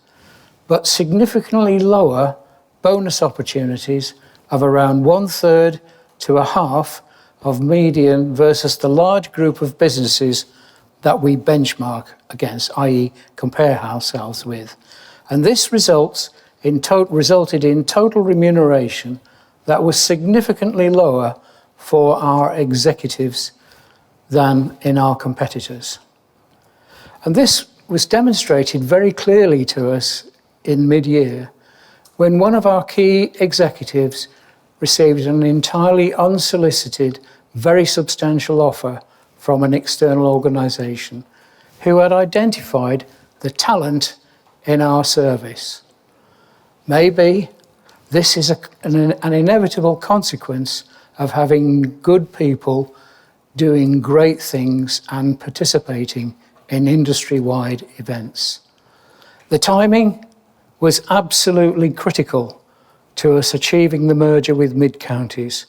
but significantly lower bonus opportunities of around 1/3 to a half of median versus the large group of businesses that we benchmark against, i.e. compare ourselves with. And this resulted in total remuneration that was significantly lower for our executives than in our competitors. And this was demonstrated very clearly to us in mid-year when one of our key executives received an entirely unsolicited, very substantial offer from an external organisation who had identified the talent in our service. Maybe this is an inevitable consequence of having good people doing great things and participating in industry-wide events. The timing was absolutely critical to us achieving the merger with Mid-Counties,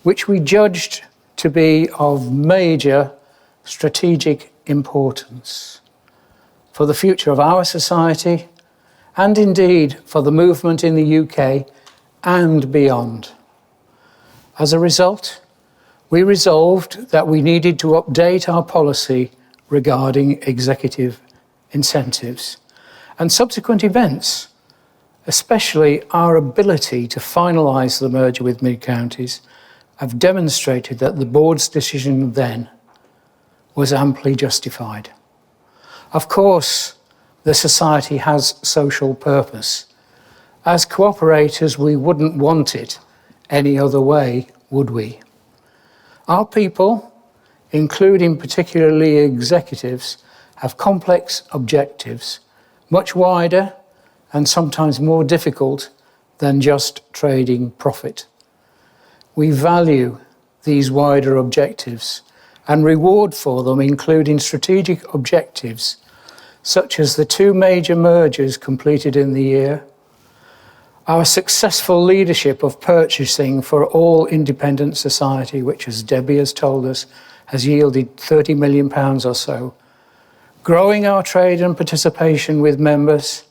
which we judged to be of major strategic importance for the future of our society and indeed for the movement in the UK and beyond. As a result, we resolved that we needed to update our policy regarding executive incentives, and subsequent events, especially our ability to finalise the merger with Mid-Counties, have demonstrated that the board's decision then was amply justified. Of course, the society has social purpose. As cooperators, we wouldn't want it any other way, would we? Our people, including particularly executives, have complex objectives, much wider and sometimes more difficult than just trading profit. We value these wider objectives and reward for them, including strategic objectives such as the 2 major mergers completed in the year, our successful leadership of purchasing for all independent society, which, as Debbie has told us, has yielded £30 million or so, growing our trade and participation with members,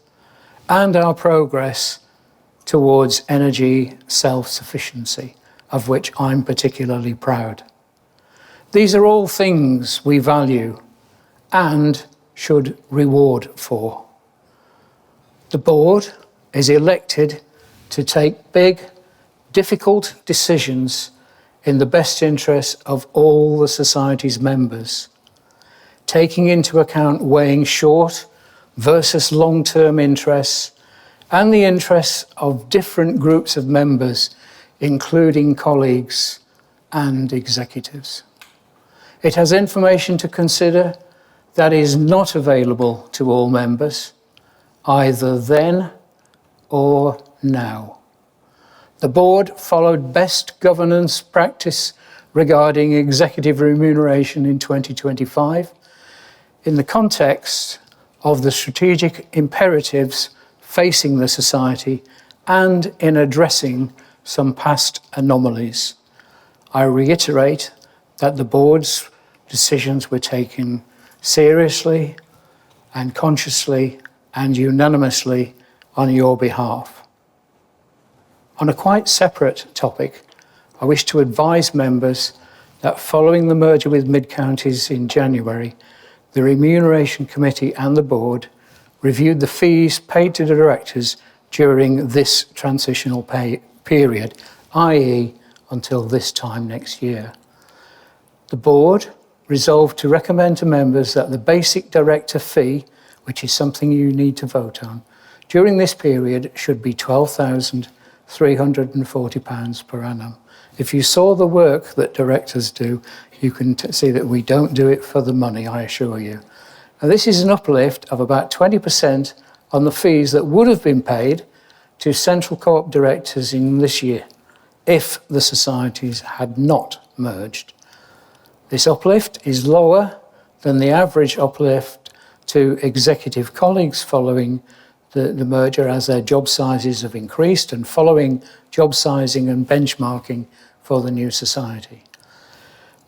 and our progress towards energy self-sufficiency, of which I'm particularly proud. These are all things we value and should reward for. The board is elected to take big, difficult decisions in the best interest of all the Society's members, taking into account weighing short versus long-term interests and the interests of different groups of members, including colleagues and executives. It has information to consider that is not available to all members, either then or now. The board followed best governance practice regarding executive remuneration in 2025 in the context of the strategic imperatives facing the Society and in addressing some past anomalies. I reiterate that the board's decisions were taken seriously and consciously and unanimously on your behalf. On a quite separate topic, I wish to advise members that following the merger with Mid-Counties in January, the Remuneration Committee and the board reviewed the fees paid to the directors during this transitional period, i.e. until this time next year. The board resolved to recommend to members that the basic director fee, which is something you need to vote on, during this period should be £12,340 per annum. If you saw the work that directors do, you can see that we don't do it for the money, I assure you. Now, this is an uplift of about 20% on the fees that would have been paid to central co-op directors in this year, if the societies had not merged. This uplift is lower than the average uplift to executive colleagues following the merger, as their job sizes have increased and following job sizing and benchmarking for the new society.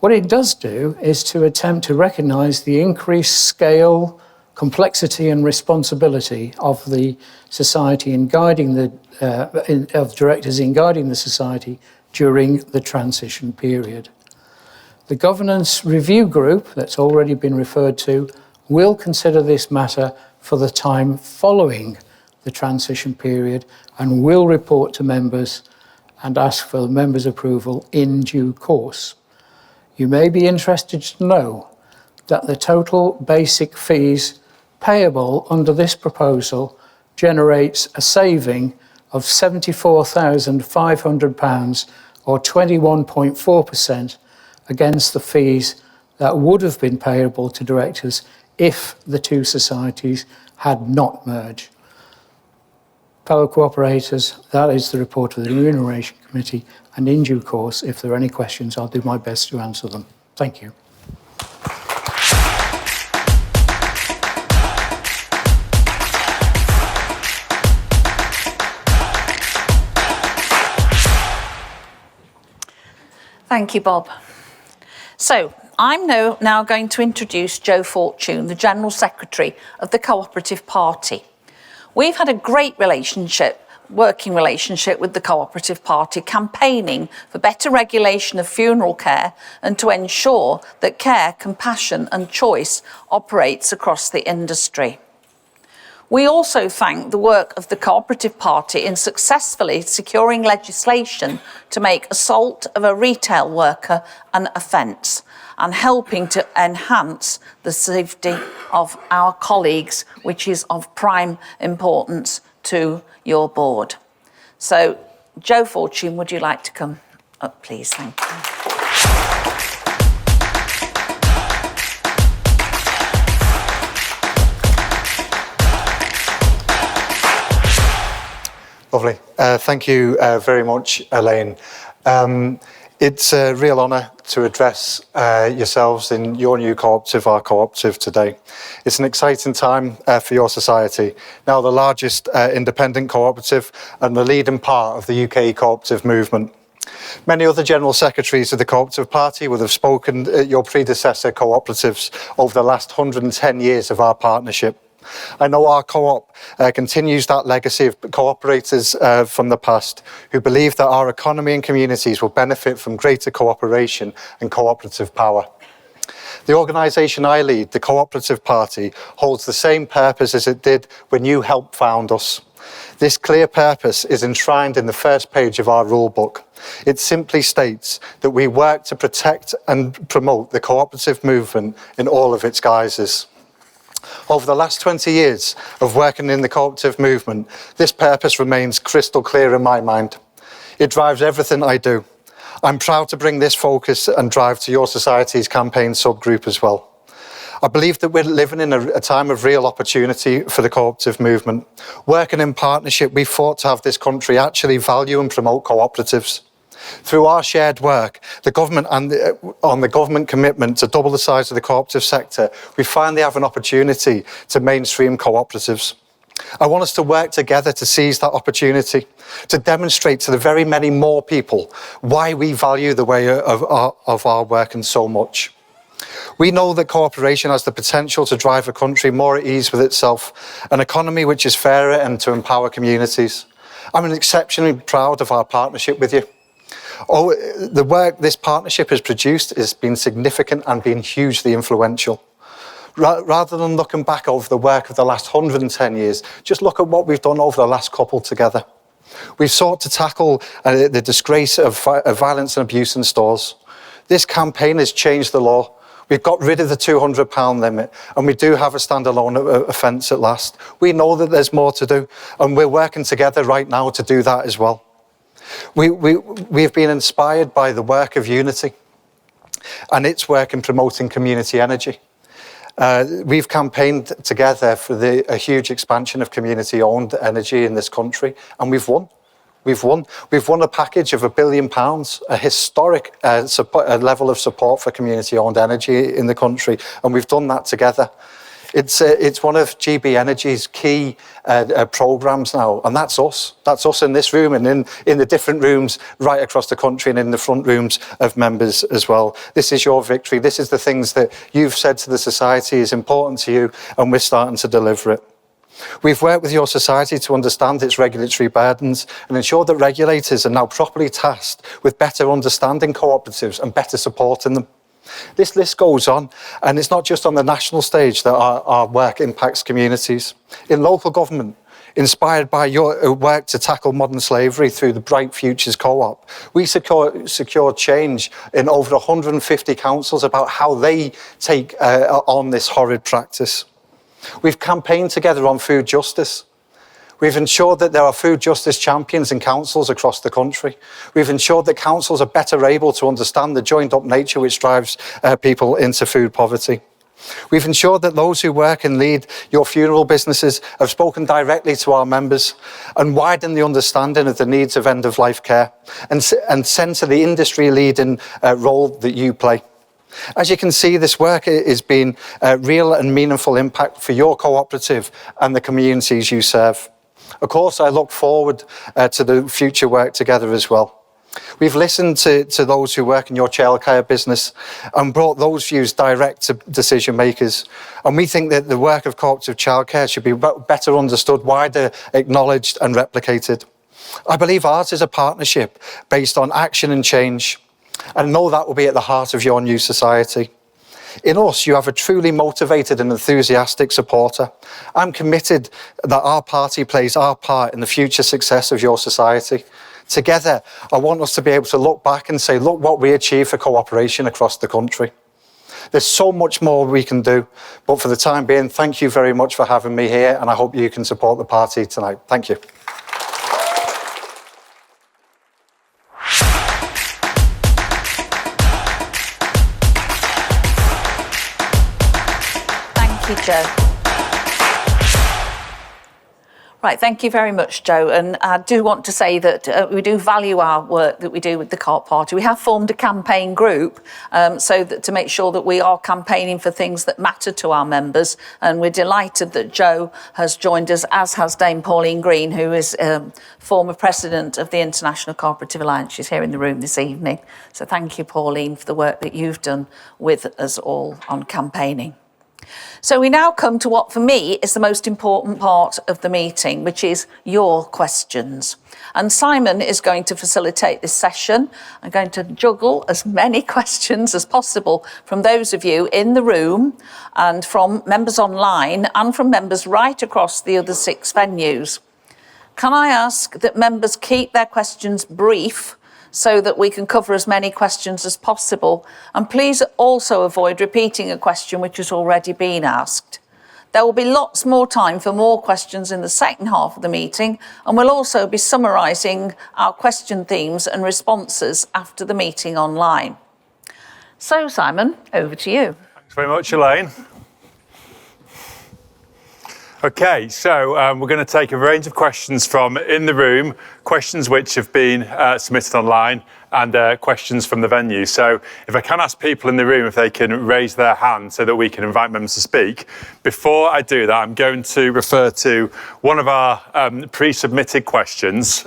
What it does do is to attempt to recognise the increased scale, complexity and responsibility of the society in guiding of directors in guiding the society during the transition period. The governance review group that's already been referred to will consider this matter for the time following the transition period and will report to members and ask for the members' approval in due course. You may be interested to know that the total basic fees payable under this proposal generates a saving of £74,500 or 21.4% against the fees that would have been payable to directors if the two societies had not merged. Fellow cooperators, that is the report of the Remuneration Committee, and in due course, if there are any questions, I'll do my best to answer them. Thank you. Thank you, Bob. So, I'm now going to introduce Joe Fortune, the General Secretary of the Co-operative Party. We've had a great working relationship with the Co-operative Party, campaigning for better regulation of funeral care and to ensure that care, compassion and choice operates across the industry. We also thank the work of the Co-operative Party in successfully securing legislation to make assault of a retail worker an offence and helping to enhance the safety of our colleagues, which is of prime importance to your board. So, Joe Fortune, would you like to come up, please? Thank you. Lovely. Thank you very much, Elaine. It's a real honour to address yourselves in your new cooperative, our cooperative, today. It's an exciting time for your society. Now the largest independent cooperative and the leading part of the UK cooperative movement. Many other General Secretaries of the Cooperative Party will have spoken at your predecessor cooperatives over the last 110 years of our partnership. I know our co-op continues that legacy of cooperators from the past who believe that our economy and communities will benefit from greater cooperation and cooperative power. The organisation I lead, the Cooperative Party, holds the same purpose as it did when you helped found us. This clear purpose is enshrined in the first page of our rule book. It simply states that we work to protect and promote the cooperative movement in all of its guises. Over the last 20 years of working in the cooperative movement, this purpose remains crystal clear in my mind. It drives everything I do. I'm proud to bring this focus and drive to your society's campaign subgroup as well. I believe that we're living in a time of real opportunity for the cooperative movement. Working in partnership, we fought to have this country actually value and promote cooperatives. Through our shared work, the government on the government commitment to double the size of the cooperative sector, we finally have an opportunity to mainstream cooperatives. I want us to work together to seize that opportunity, to demonstrate to the very many more people why we value the way of our work and so much. We know that cooperation has the potential to drive a country more at ease with itself, an economy which is fairer and to empower communities. I'm exceptionally proud of our partnership with you. Oh, the work this partnership has produced has been significant and been hugely influential. Rather than looking back over the work of the last 110 years, just look at what we've done over the last couple together. We've sought to tackle the disgrace of violence and abuse in stores. This campaign has changed the law. We've got rid of the £200 limit, and we do have a standalone offence at last. We know that there's more to do, and we're working together right now to do that as well. We've been inspired by the work of Unity and its work in promoting community energy. We've campaigned together for a huge expansion of community-owned energy in this country, and we've won. We've won a package of £1 billion, a historic level of support for community-owned energy in the country, and we've done that together. It's one of GB Energy's key programmes now, and that's us. That's us in this room and in the different rooms right across the country and in the front rooms of members as well. This is your victory. This is the things that you've said to the society is important to you, and we're starting to deliver it. We've worked with your society to understand its regulatory burdens and ensure that regulators are now properly tasked with better understanding cooperatives and better supporting them. This list goes on, and it's not just on the national stage that our work impacts communities. In local government, inspired by your work to tackle modern slavery through the Bright Futures Co-op, we secured change in over 150 councils about how they take on this horrid practice. We've campaigned together on food justice. We've ensured that there are food justice champions in councils across the country. We've ensured that councils are better able to understand the joined-up nature which drives people into food poverty. We've ensured that those who work and lead your funeral businesses have spoken directly to our members and widened the understanding of the needs of end-of-life care and centre the industry-leading role that you play. As you can see, this work has been a real and meaningful impact for your cooperative and the communities you serve. Of course, I look forward to the future work together as well. We've listened to those who work in your childcare business and brought those views direct to decision makers. And we think that the work of cooperative childcare should be better understood, wider acknowledged and replicated. I believe ours is a partnership based on action and change. And I know that will be at the heart of your new society. In us, you have a truly motivated and enthusiastic supporter. I'm committed that our party plays our part in the future success of your society. Together, I want us to be able to look back and say, look what we achieved for cooperation across the country. There's so much more we can do, but for the time being, thank you very much for having me here, and I hope you can support the party tonight. Thank you. Thank you, Joe. Right, thank you very much, Joe. And I do want to say that we do value our work that we do with the Co-op Party. We have formed a campaign group so that to make sure that we are campaigning for things that matter to our members. And we're delighted that Joe has joined us, as has Dame Pauline Green, who is former president of the International Co-operative Alliance. She's here in the room this evening. So thank you, Pauline, for the work that you've done with us all on campaigning. So we now come to what for me is the most important part of the meeting, which is your questions. And Simon is going to facilitate this session. I'm going to juggle as many questions as possible from those of you in the room and from members online and from members right across the other 6 venues. Can I ask that members keep their questions brief so that we can cover as many questions as possible? And please also avoid repeating a question which has already been asked. There will be lots more time for more questions in the second half of the meeting, and we'll also be summarising our question themes and responses after the meeting online. So, Simon, over to you. Thanks very much, Elaine. Okay, so we're going to take a range of questions from in the room, questions which have been submitted online, and questions from the venue. So if I can ask people in the room if they can raise their hand so that we can invite members to speak. Before I do that, I'm going to refer to one of our pre-submitted questions.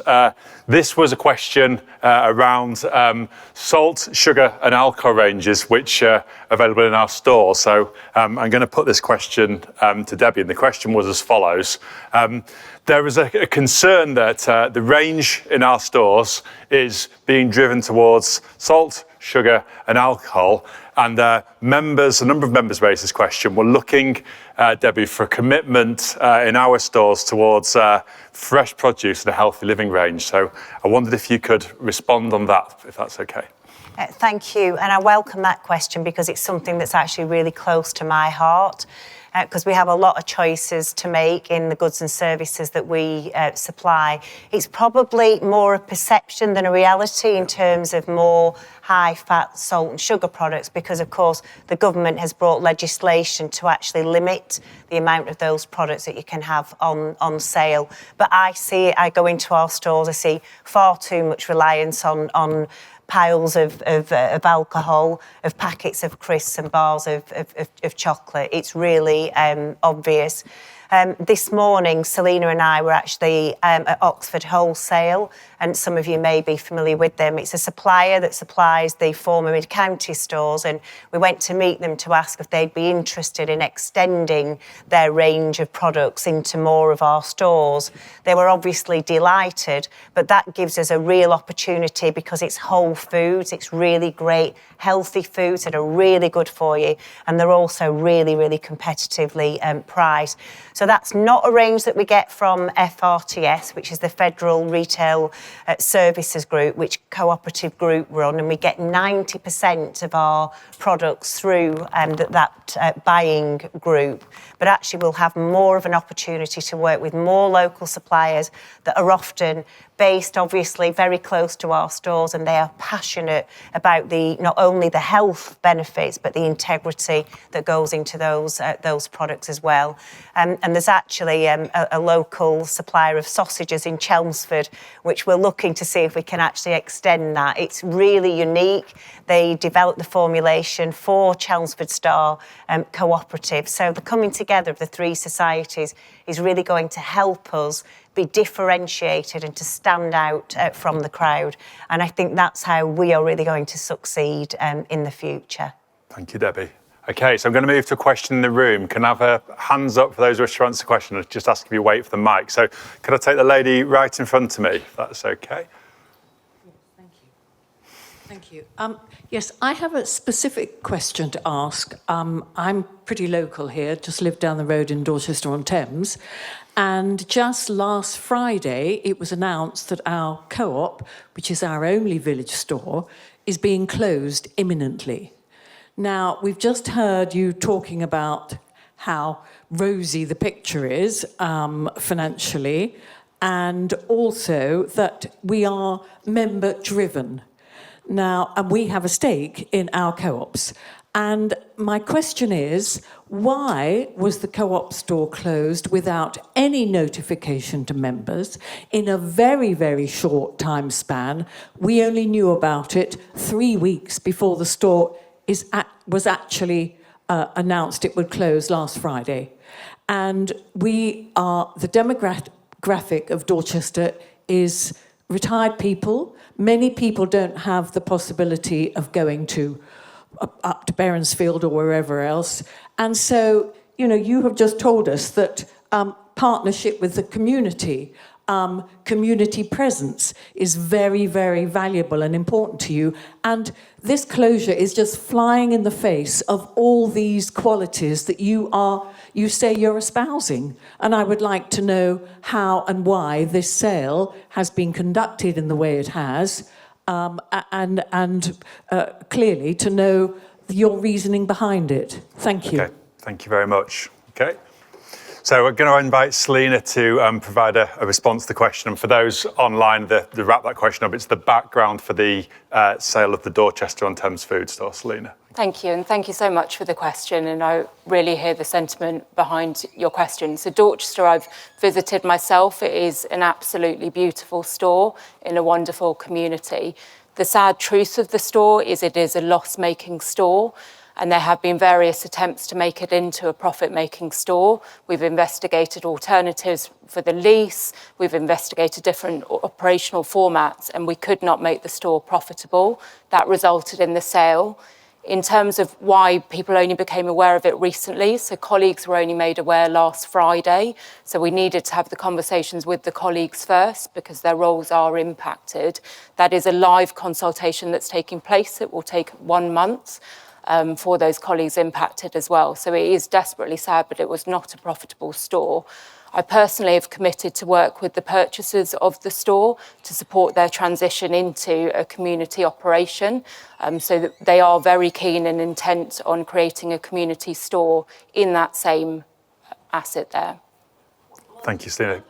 This was a question around salt, sugar and alcohol ranges which are available in our store. So I'm going to put this question to Debbie, and the question was as follows. There is a concern that the range in our stores is being driven towards salt, sugar and alcohol, and a number of members raised this question. We're looking, Debbie, for a commitment in our stores towards fresh produce and a healthy living range. So I wondered if you could respond on that, if that's okay. Thank you, and I welcome that question because it's something that's actually really close to my heart. Because we have a lot of choices to make in the goods and services that we supply. It's probably more a perception than a reality in terms of more high-fat salt and sugar products, because, of course, the government has brought legislation to actually limit the amount of those products that you can have on sale. But I go into our stores, I see far too much reliance on piles of alcohol, of packets of crisps and bars of chocolate. It's really obvious. This morning, Selina and I were actually at Oxford Wholesale, and some of you may be familiar with them. It's a supplier that supplies the former mid-county stores, and we went to meet them to ask if they'd be interested in extending their range of products into more of our stores. They were obviously delighted, but that gives us a real opportunity because it's whole foods, it's really great, healthy foods that are really good for you, and they're also really, really competitively priced. So that's not a range that we get from FRTS, which is the Federal Retail Services Group, which Co-operative Group run, and we get 90% of our products through that buying group. But actually we'll have more of an opportunity to work with more local suppliers that are often based obviously very close to our stores, and they are passionate about not only the health benefits but the integrity that goes into those products as well. And there's actually a local supplier of sausages in Chelmsford which we're looking to see if we can actually extend that. It's really unique. They developed the formulation for Chelmsford Star Co-operative. So the coming together of the 3 societies is really going to help us be differentiated and to stand out from the crowd. And I think that's how we are really going to succeed in the future. Thank you, Debbie. Okay, so I'm going to move to a question in the room. Can I have a hands up for those who wish to answer the question? I'll just ask if you wait for the mic. So could I take the lady right in front of me, if that's okay? Thank you. Yes, I have a specific question to ask. I'm pretty local here, just live down the road in Dorchester-on-Thames. And just last Friday, it was announced that our Co-op, which is our only village store, is being closed imminently. Now, we've just heard you talking about how rosy the picture is financially, and also that we are member-driven. Now, and we have a stake in our co-ops. And my question is, why was the Co-op store closed without any notification to members in a very, very short time span? We only knew about it 3 weeks before the store was actually announced it would close last Friday. And the demographic of Dorchester is retired people. Many people don't have the possibility of going up to Berensfield or wherever else. And so, you have just told us that partnership with the community, community presence is very, very valuable and important to you. And this closure is just flying in the face of all these qualities that you say you're espousing. And I would like to know how and why this sale has been conducted in the way it has, and clearly to know your reasoning behind it. Thank you. Okay, thank you very much. Okay. So we're going to invite Selina to provide a response to the question. And for those online, to wrap that question up, it's the background for the sale of the Dorchester-on-Thames food store. Selina. Thank you, and thank you so much for the question, and I really hear the sentiment behind your question. So Dorchester, I've visited myself. It is an absolutely beautiful store in a wonderful community. The sad truth of the store is it is a loss-making store, and there have been various attempts to make it into a profit-making store. We've investigated alternatives for the lease, we've investigated different operational formats, and we could not make the store profitable. That resulted in the sale. In terms of why people only became aware of it recently, so colleagues were only made aware last Friday, so we needed to have the conversations with the colleagues first because their roles are impacted. That is a live consultation that's taking place. It will take 1 month for those colleagues impacted as well. So it is desperately sad, but it was not a profitable store. I personally have committed to work with the purchasers of the store to support their transition into a community operation, so that they are very keen and intent on creating a community store in that same asset there. Thank you, Selina.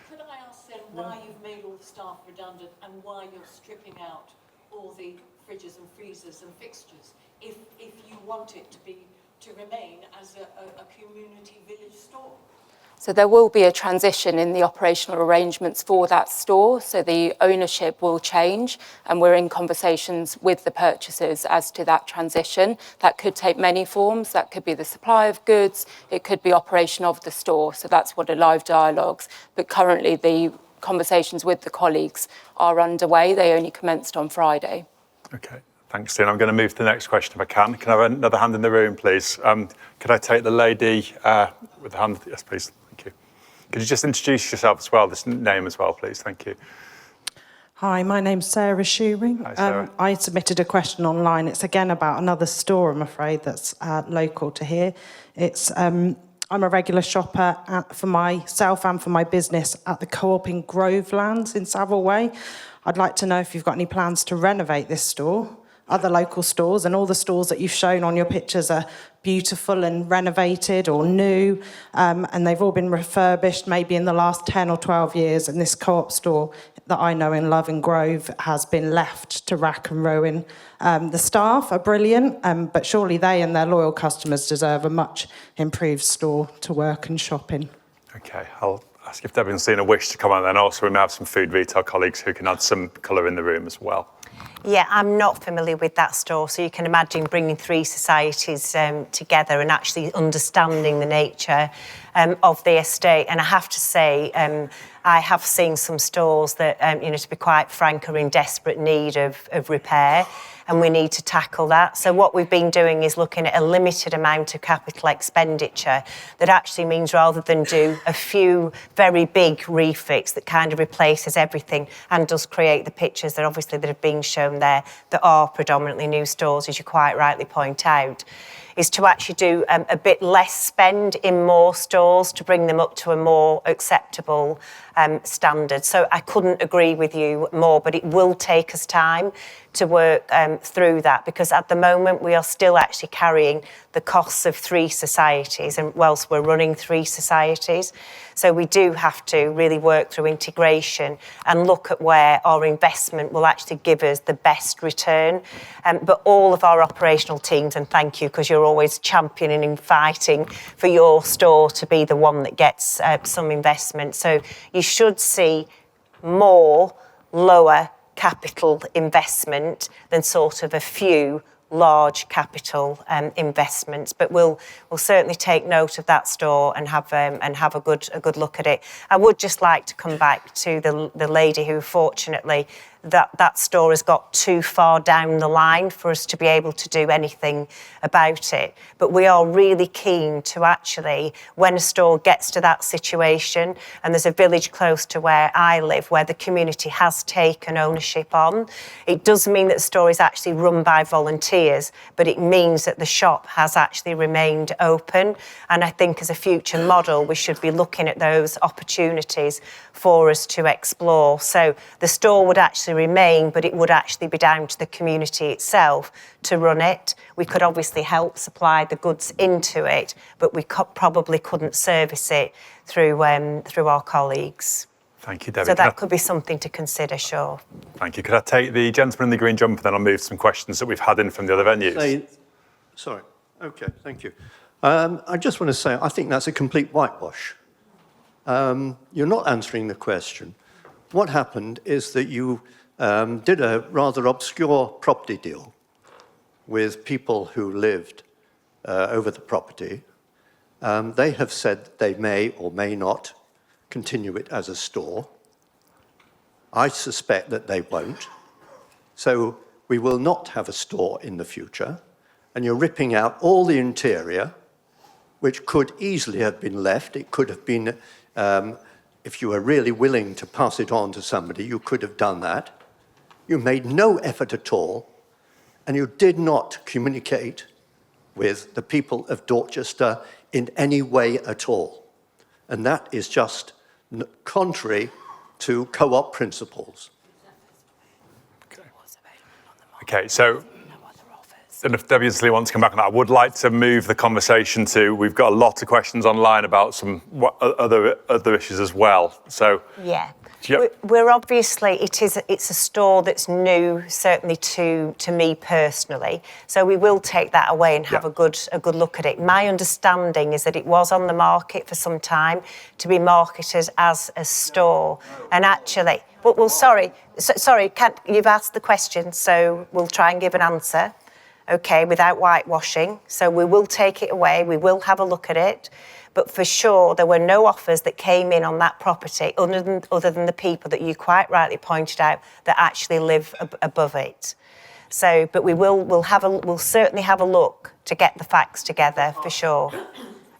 Could I ask then why you've made all the staff redundant and why you're stripping out all the fridges and freezers and fixtures if you want it to remain as a community village store? So there will be a transition in the operational arrangements for that store. So the ownership will change, and we're in conversations with the purchasers as to that transition. That could take many forms. That could be the supply of goods. It could be operation of the store. So that's what a live dialogues. But currently the conversations with the colleagues are underway. They only commenced on Friday. Okay. Thanks, Selina. I'm going to move to the next question if I can. Can I have another hand in the room, please? Could I take the lady with the hand? Yes, please. Thank you. Could you just introduce yourself as well, this name as well, please? Thank you. Hi, my name's Sarah Shearing. Hi, Sarah. I submitted a question online. It's again about another store, I'm afraid, that's local to here. I'm a regular shopper for myself and for my business at the Co-op in Grovelands in Savile Way. I'd like to know if you've got any plans to renovate this store. Other local stores, and all the stores that you've shown on your pictures are beautiful and renovated or new, and they've all been refurbished maybe in the last 10 or 12 years, and this Co-op store that I know and love in Grove has been left to rack and ruin. The staff are brilliant, but surely they and their loyal customers deserve a much improved store to work and shop in. Okay, I'll ask if Debbie and Selina wish to come on, then also we may have some food retail colleagues who can add some colour in the room as well. Yeah, I'm not familiar with that store, so you can imagine bringing 3 societies together and actually understanding the nature of the estate. And I have to say, I have seen some stores that, to be quite frank, are in desperate need of repair, and we need to tackle that. So what we've been doing is looking at a limited amount of capital expenditure that actually means rather than do a few very big refits that kind of replaces everything and does create the pictures that obviously that have been shown there that are predominantly new stores, as you quite rightly point out, is to actually do a bit less spend in more stores to bring them up to a more acceptable standard. So I couldn't agree with you more, but it will take us time to work through that, because at the moment we are still actually carrying the costs of 3 societies, and whilst we're running 3 societies. So we do have to really work through integration and look at where our investment will actually give us the best return. But all of our operational teams, and thank you, because you're always championing and fighting for your store to be the one that gets some investment. So you should see more lower capital investment than sort of a few large capital investments, but we'll certainly take note of that store and have a good look at it. I would just like to come back to the lady who, fortunately, that store has got too far down the line for us to be able to do anything about it. But we are really keen to actually, when a store gets to that situation, and there's a village close to where I live where the community has taken ownership on, it does mean that the store is actually run by volunteers, but it means that the shop has actually remained open. And I think as a future model, we should be looking at those opportunities for us to explore. So the store would actually remain, but it would actually be down to the community itself to run it. We could obviously help supply the goods into it, but we probably couldn't service it through our colleagues. Thank you, Debbie. So that could be something to consider, sure. Thank you. Could I take the gentleman in the green jumper, then I'll move to some questions that we've had in from the other venues. Sorry. Okay, thank you. I just want to say, I think that's a complete whitewash. You're not answering the question. What happened is that you did a rather obscure property deal with people who lived over the property. They have said they may or may not continue it as a store. I suspect that they won't. So we will not have a store in the future. And you're ripping out all the interior, which could easily have been left. It could have been, if you were really willing to pass it on to somebody, you could have done that. You made no effort at all, and you did not communicate with the people of Dorchester in any way at all. And that is just contrary to co-op principles. Okay, so and if Debbie and Celine want to come back on that, I would like to move the conversation to, we've got a lot of questions online about some other issues as well. So yeah. Yep. We're obviously, it's a store that's new, certainly to me personally. So we will take that away and have a good look at it. My understanding is that it was on the market for some time to be marketed as a store. And actually, well, sorry, you've asked the question, so we'll try and give an answer. Okay, without whitewashing. So we will take it away. We will have a look at it. But for sure, there were no offers that came in on that property other than the people that you quite rightly pointed out that actually live above it. So, but we'll certainly have a look to get the facts together for sure.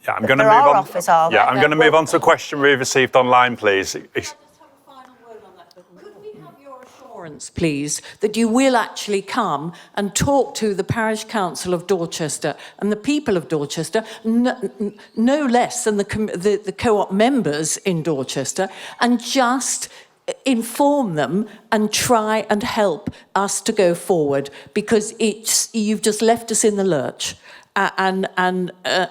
Yeah, I'm going to move on. Offers, are there? Yeah, I'm going to move on to a question we received online, please. Please, that you will actually come and talk to the Parish Council of Dorchester and the people of Dorchester, no less than the co-op members in Dorchester, and just inform them and try and help us to go forward, because you've just left us in the lurch. And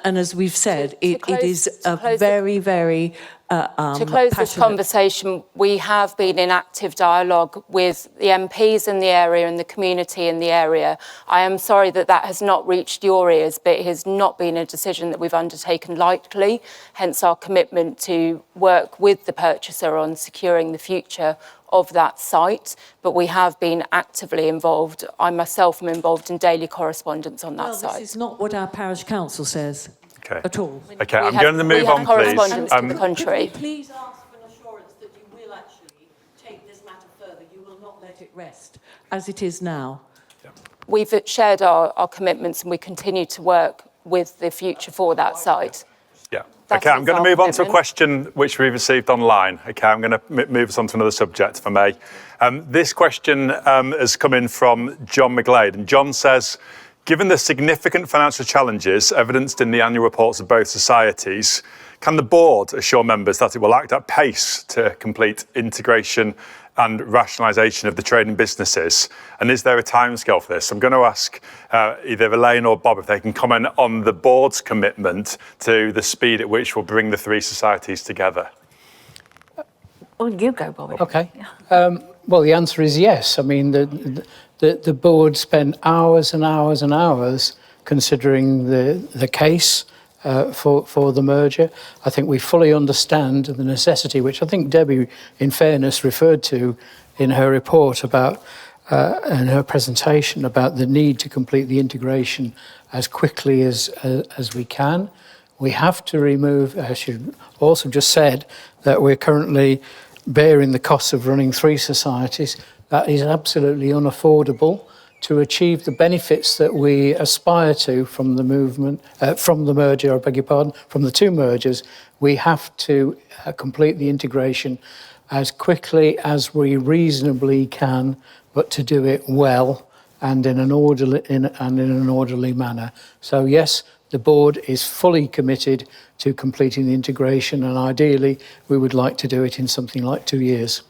as we've said, it is a very, very to close this conversation, we have been in active dialogue with the MPs in the area and the community in the area. I am sorry that has not reached your ears, but it has not been a decision that we've undertaken lightly, hence our commitment to work with the purchaser on securing the future of that site. But we have been actively involved. I myself am involved in daily correspondence on that site. This is not what our parish council says. Okay. At all. Okay, I'm going to move on, please. Correspondence to the contrary. Please ask for an assurance that you will actually take this matter further. You will not let it rest as it is now. Yeah. We've shared our commitments and we continue to work with the future for that site. Yeah. Okay, I'm going to move on to a question which we've received online. Okay, I'm going to move us on to another subject, if I may. This question has come in from John McGlade, and John says, Given the significant financial challenges evidenced in the annual reports of both societies, can the board assure members that it will act at pace to complete integration and rationalisation of the trading businesses? And is there a timescale for this? I'm going to ask either Elaine or Bob if they can comment on the board's commitment to the speed at which we'll bring the three societies together. Well, you go, Bobby. Okay. Well, the answer is yes. I mean, the board spent hours and hours and hours considering the case for the merger. I think we fully understand the necessity, which I think Debbie, in fairness, referred to in her report about, in her presentation, about the need to complete the integration as quickly as we can. We have to remove, as you also just said, that we're currently bearing the costs of running three societies. That is absolutely unaffordable. To achieve the benefits that we aspire to from the movement, from the merger, I beg your pardon, from the two mergers, we have to complete the integration as quickly as we reasonably can, but to do it well and in an orderly manner. So yes, the board is fully committed to completing the integration, and ideally we would like to do it in something like 2 years.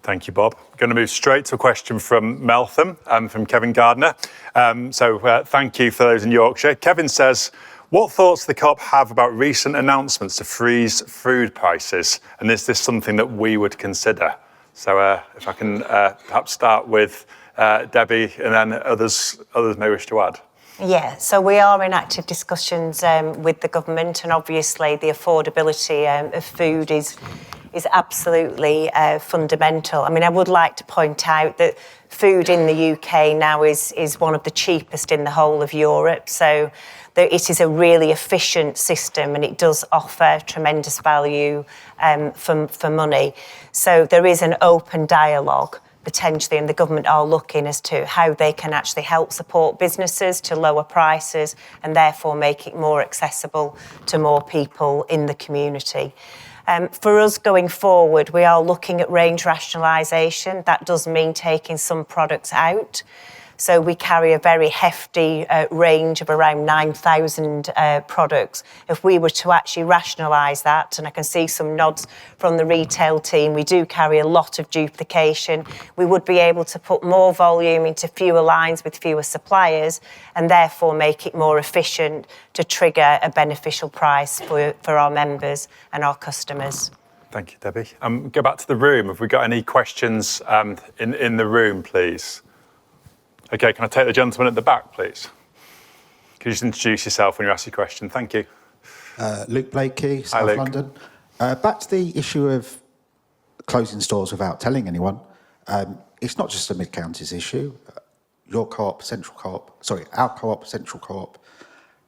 Thank you, Bob. I'm going to move straight to a question from Meltham, from Kevin Gardner. Thank you for those in Yorkshire. Kevin says, what thoughts do the Co-op have about recent announcements to freeze food prices? And is this something that we would consider? So if I can perhaps start with Debbie, and then others may wish to add. Yeah, so we are in active discussions with the government, and obviously the affordability of food is absolutely fundamental. I mean, I would like to point out that food in the UK now is one of the cheapest in the whole of Europe. So it is a really efficient system, and it does offer tremendous value for money. So there is an open dialogue potentially, and the government are looking as to how they can actually help support businesses to lower prices and therefore make it more accessible to more people in the community. For us going forward, we are looking at range rationalisation. That does mean taking some products out. So we carry a very hefty range of around 9,000 products. If we were to actually rationalise that, and I can see some nods from the retail team, we do carry a lot of duplication. We would be able to put more volume into fewer lines with fewer suppliers, and therefore make it more efficient to trigger a beneficial price for our members and our customers. Thank you, Debbie. Go back to the room. Have we got any questions in the room, please? Okay, can I take the gentleman at the back, please? Could you just introduce yourself when you ask your question? Thank you. Luke Blakey, Hi, South Luke. London. Back to the issue of closing stores without telling anyone. It's not just a mid-counties issue. Your Co-op, Central Co-op, our Co-op, Central Co-op,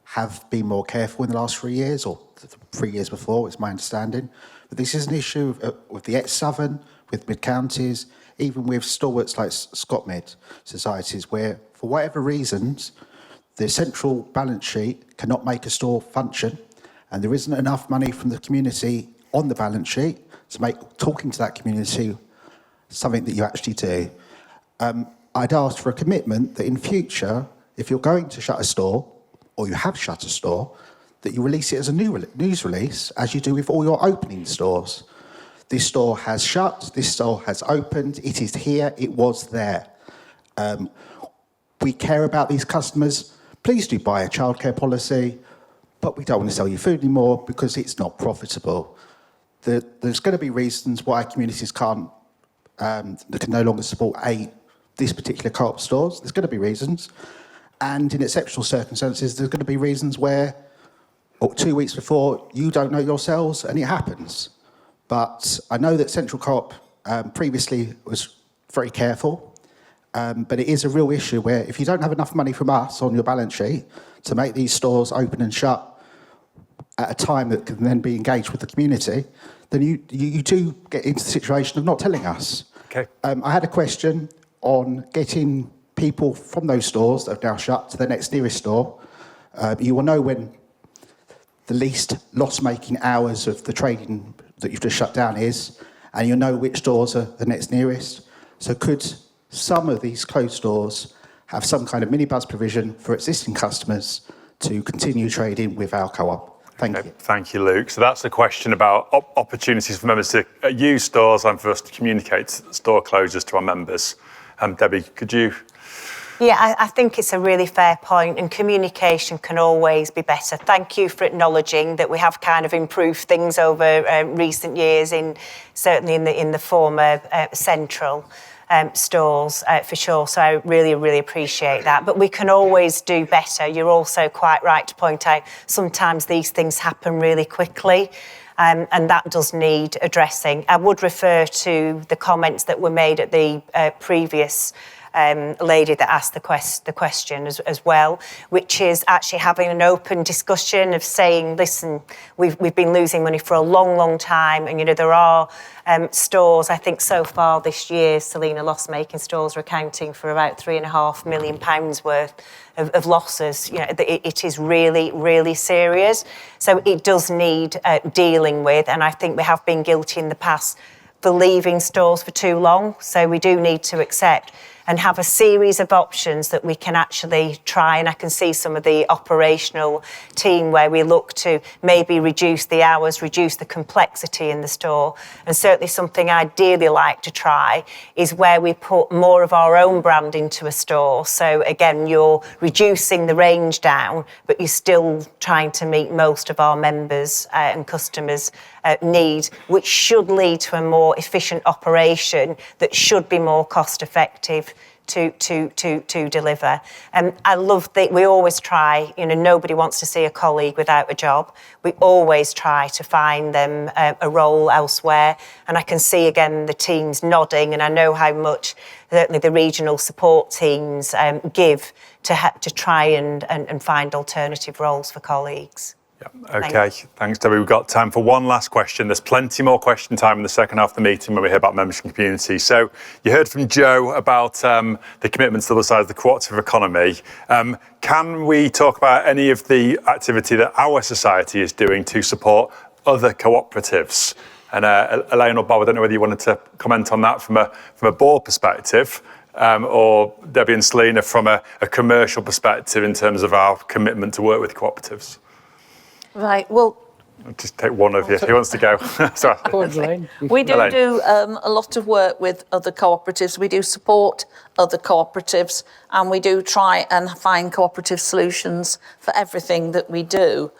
have been more careful in the last 3 years, or 3 years before, it's my understanding. But this is an issue with the ex-Southern, with mid-counties, even with stalwarts like ScotMed societies, where, for whatever reasons, the central balance sheet cannot make a store function, and there isn't enough money from the community on the balance sheet to make talking to that community something that you actually do. I'd ask for a commitment that in future, if you're going to shut a store, or you have shut a store, that you release it as a news release, as you do with all your opening stores. This store has shut, this store has opened, it is here, it was there. We care about these customers. Please do buy a childcare policy, but we don't want to sell you food anymore because it's not profitable. There's going to be reasons why communities can no longer support this particular Co-op stores. There's going to be reasons. And in exceptional circumstances, there's going to be reasons where 2 weeks before you don't know yourselves and it happens. But I know that Central Co-op previously was very careful, but it is a real issue where if you don't have enough money from us on your balance sheet to make these stores open and shut at a time that can then be engaged with the community, then you do get into the situation of not telling us. Okay. I had a question on getting people from those stores that have now shut to the next nearest store. You will know when the least loss-making hours of the trading that you've just shut down is, and you'll know which stores are the next nearest. So could some of these closed stores have some kind of minibus provision for existing customers to continue trading with our co-op. Thank you. Thank you, Luke. So that's a question about opportunities for members to use stores and for us to communicate store closures to our members. Debbie, could you? Yeah, I think it's a really fair point, and communication can always be better. Thank you for acknowledging that we have kind of improved things over recent years, certainly in the former central stores for sure. So I really appreciate that. But we can always do better. You're also quite right to point out sometimes these things happen really quickly. And that does need addressing. I would refer to the comments that were made at the previous lady that asked the question as well, which is actually having an open discussion of saying, listen, we've been losing money for a long time, and there are stores, I think so far this year, Selina, loss-making stores are accounting for about £3.5 million worth of losses. It is really serious. So it does need dealing with, and I think we have been guilty in the past for leaving stores for too long. So we do need to accept and have a series of options that we can actually try. And I can see some of the operational team where we look to maybe reduce the hours, reduce the complexity in the store. And certainly something I'd ideally like to try is where we put more of our own brand into a store. So again, you're reducing the range down, but you're still trying to meet most of our members and customers' need, which should lead to a more efficient operation that should be more cost effective to deliver. I love that we always try, nobody wants to see a colleague without a job. We always try to find them a role elsewhere. And I can see again the teams nodding, and I know how much certainly the regional support teams give to try and find alternative roles for colleagues. Yeah. Okay, thanks, Debbie. We've got time for one last question. There's plenty more question time in the second half of the meeting when we hear about membership and community. So you heard from Joe about the commitments to the other side of the cooperative economy. Can we talk about any of the activity that our society is doing to support other cooperatives? And Elaine or Bob, I don't know whether you wanted to comment on that from a board perspective, or Debbie and Selina from a commercial perspective in terms of our commitment to work with cooperatives. Right, well, I'll just take one of you. Who wants to go? Sorry. We do a lot of work with other cooperatives. We do support other cooperatives, and we do try and find cooperative solutions for everything that we do.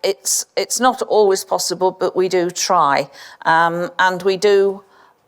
It's not always possible, but we do try, and we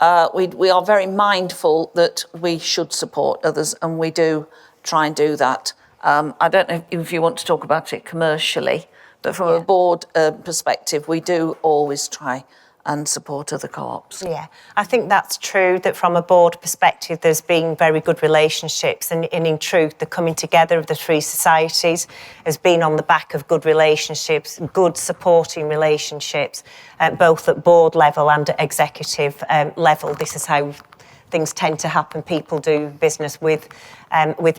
are very mindful that we should support others, and we do try and do that. I don't know if you want to talk about it commercially. But from a board perspective, we do always try and support other co-ops. Yeah, I think that's true, that from a board perspective, there's been very good relationships. And in truth, the coming together of the three societies has been on the back of good relationships, good supporting relationships, both at board level and at executive level. This is how things tend to happen. People do business with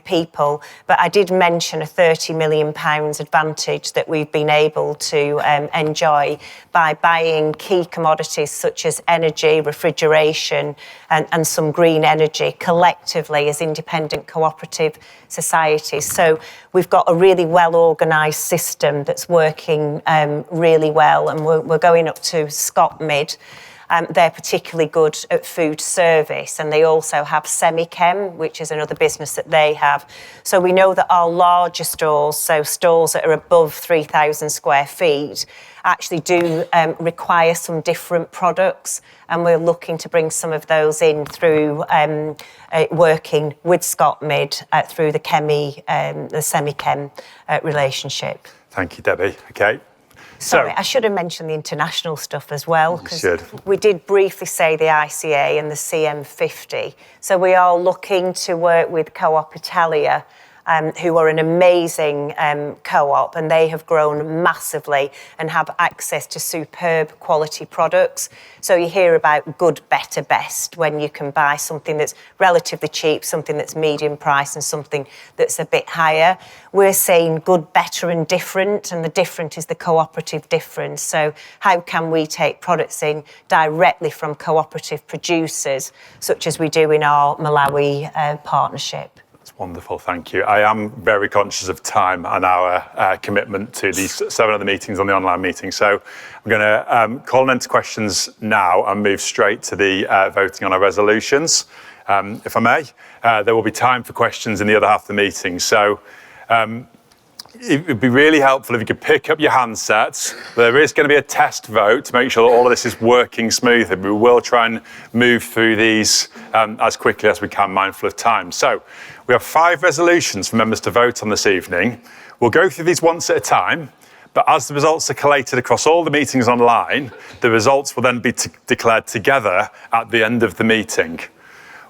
people. But I did mention a £30 million advantage that we've been able to enjoy by buying key commodities such as energy, refrigeration, and some green energy collectively as independent cooperative societies. So we've got a really well organised system that's working really well, and we're going up to Scott Mid. They're particularly good at food service, and they also have Semichem, which is another business that they have. So we know that our larger stores, so stores that are above 3,000 square feet, actually do require some different products, and we're looking to bring some of those in through working with Scott Mid through the Semichem relationship. Thank you, Debbie. Okay. Sorry, I should have mentioned the international stuff as well, because we did briefly say the ICA and the CM50. So we are looking to work with Co-op Italia, who are an amazing co-op, and they have grown massively and have access to superb quality products. So you hear about good, better, best when you can buy something that's relatively cheap, something that's medium price, and something that's a bit higher. We're saying good, better and different, and the different is the cooperative difference. So how can we take products in directly from cooperative producers, such as we do in our Malawi partnership? Wonderful, thank you. I am very conscious of time and our commitment to these 7 other meetings on the online meeting. So I'm going to call an end to questions now and move straight to the voting on our resolutions. If I may, there will be time for questions in the other half of the meeting. So it would be really helpful if you could pick up your handsets. There is going to be a test vote to make sure that all of this is working smoothly. We will try and move through these as quickly as we can, mindful of time. So we have 5 resolutions for members to vote on this evening. We'll go through these once at a time, but as the results are collated across all the meetings online, the results will then be declared together at the end of the meeting.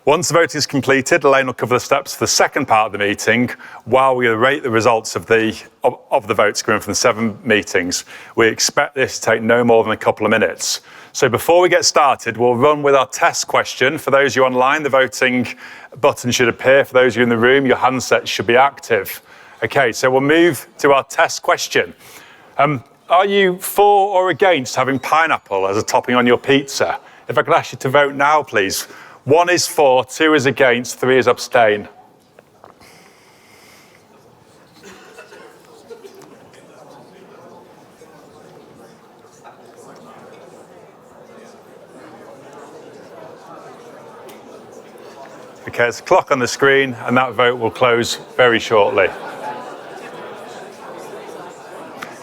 Once the voting is completed, Elaine will cover the steps for the second part of the meeting while we rate the results of the votes coming from the 7 meetings. We expect this to take no more than a couple of minutes. So before we get started, we'll run with our test question. For those of you online, the voting button should appear. For those of you in the room, your handsets should be active. Okay, so we'll move to our test question. Are you for or against having pineapple as a topping on your pizza? If I could ask you to vote now, please. 1 is for, 2 is against, 3 is abstain. Okay, there's a clock on the screen and that vote will close very shortly.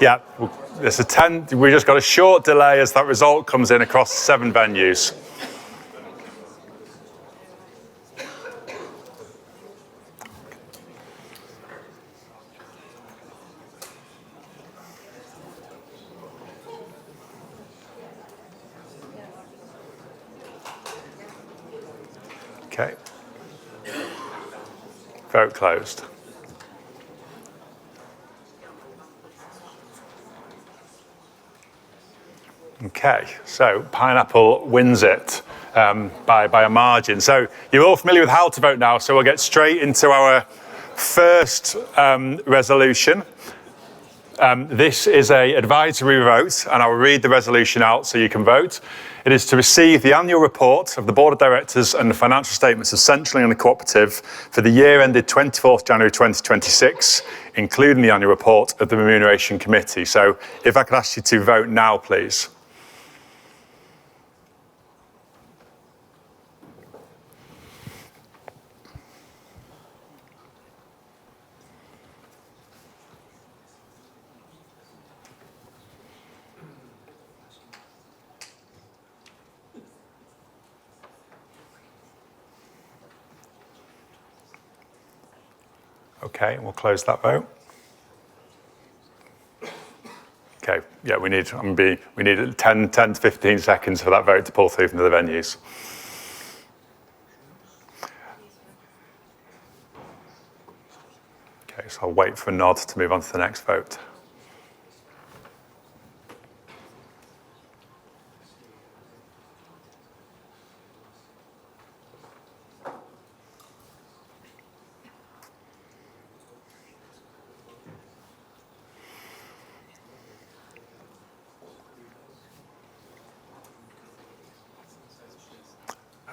Yeah, there's we just got a short delay as that result comes in across 7 venues. Okay. Vote closed. Okay, so pineapple wins it by a margin. So you're all familiar with how to vote now, so we'll get straight into our first resolution. This is an advisory vote, and I'll read the resolution out so you can vote. It is to receive the annual report of the Board of Directors and the financial statements of Central England Co-operative for the year ended 24th January 2026, including the annual report of the Remuneration Committee. So if I could ask you to vote now, please. Okay, we'll close that vote. Okay, yeah, we need 10 to 15 seconds for that vote to pull through from the venues. Okay, so I'll wait for a nod to move on to the next vote.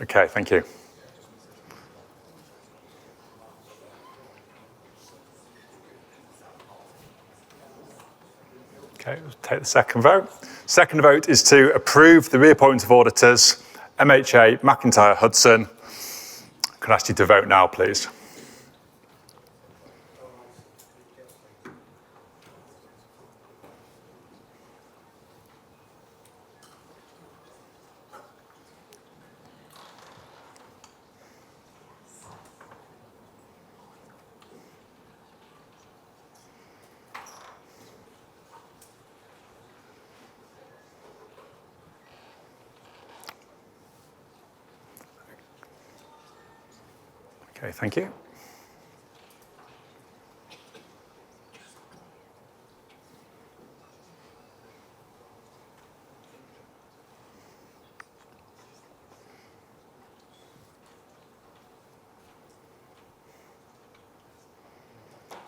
Okay, thank you. Okay, we'll take the second vote. Second vote is to approve the reappointment of auditors, MHA McIntyre Hudson. Could I ask you to vote now, please? Okay, thank you.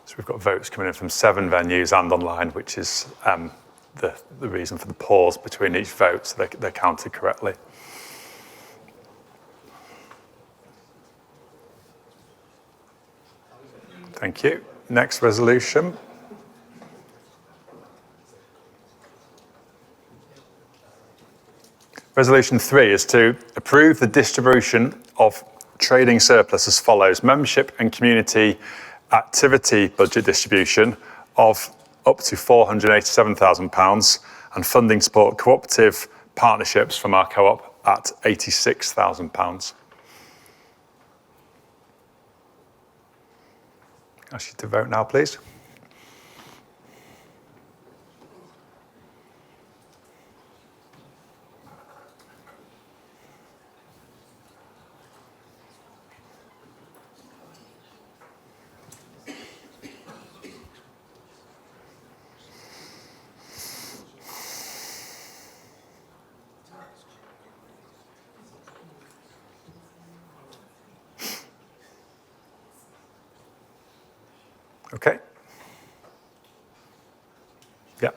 So we've got votes coming in from 7 venues and online, which is the reason for the pause between each vote, so they're counted correctly. Thank you. Next resolution. Resolution 3 is to approve the distribution of trading surplus as follows: membership and community activity budget distribution of up to £487,000 and funding support cooperative partnerships from our co-op at £86,000. Ask you to vote now, please. Okay. Yeah.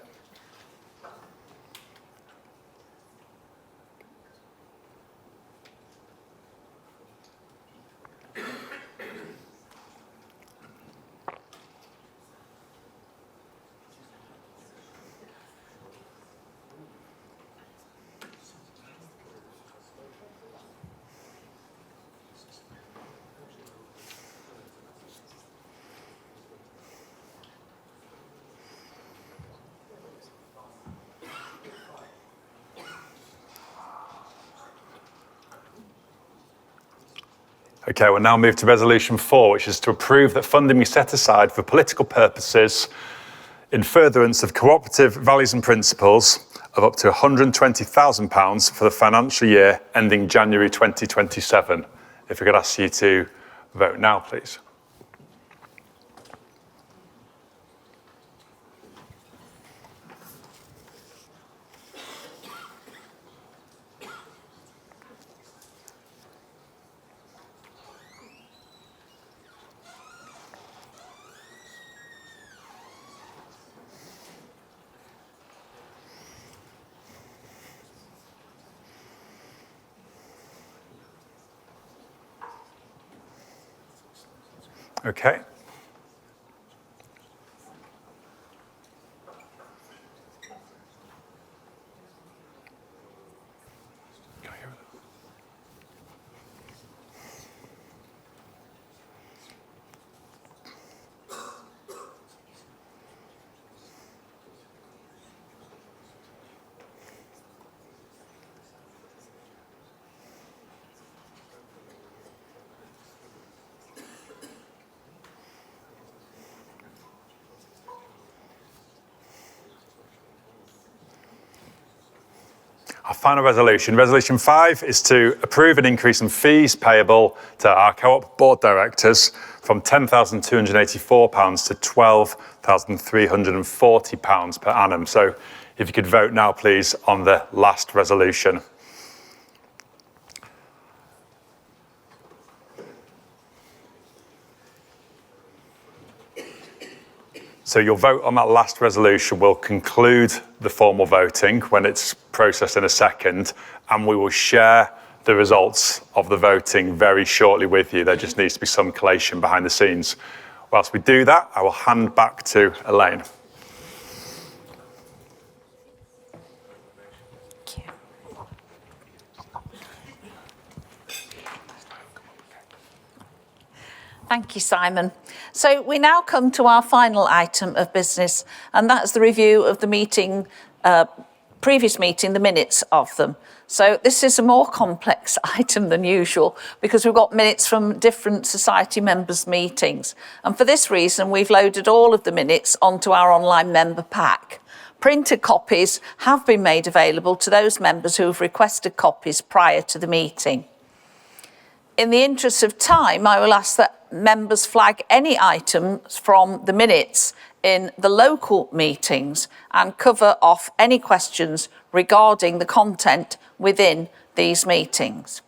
Okay, we'll now move to resolution 4, which is to approve that funding be set aside for political purposes in furtherance of cooperative values and principles of up to £120,000 for the financial year ending January 2027. If we could ask you to vote now, please. Okay. Our final resolution, resolution 5, is to approve an increase in fees payable to our co-op board directors from £10,284 to £12,340 per annum. So if you could vote now, please, on the last resolution. So your vote on that last resolution will conclude the formal voting when it's processed in a second, and we will share the results of the voting very shortly with you. There just needs to be some collation behind the scenes. Whilst we do that, I will hand back to Elaine. Thank you, Simon. So we now come to our final item of business, and that's the review of the meeting, previous meeting, the minutes of them. So this is a more complex item than usual because we've got minutes from different society members' meetings. And for this reason, we've loaded all of the minutes onto our online member pack. Printed copies have been made available to those members who have requested copies prior to the meeting. In the interest of time, I will ask that members flag any items from the minutes in the local meetings and cover off any questions regarding the content within these meetings.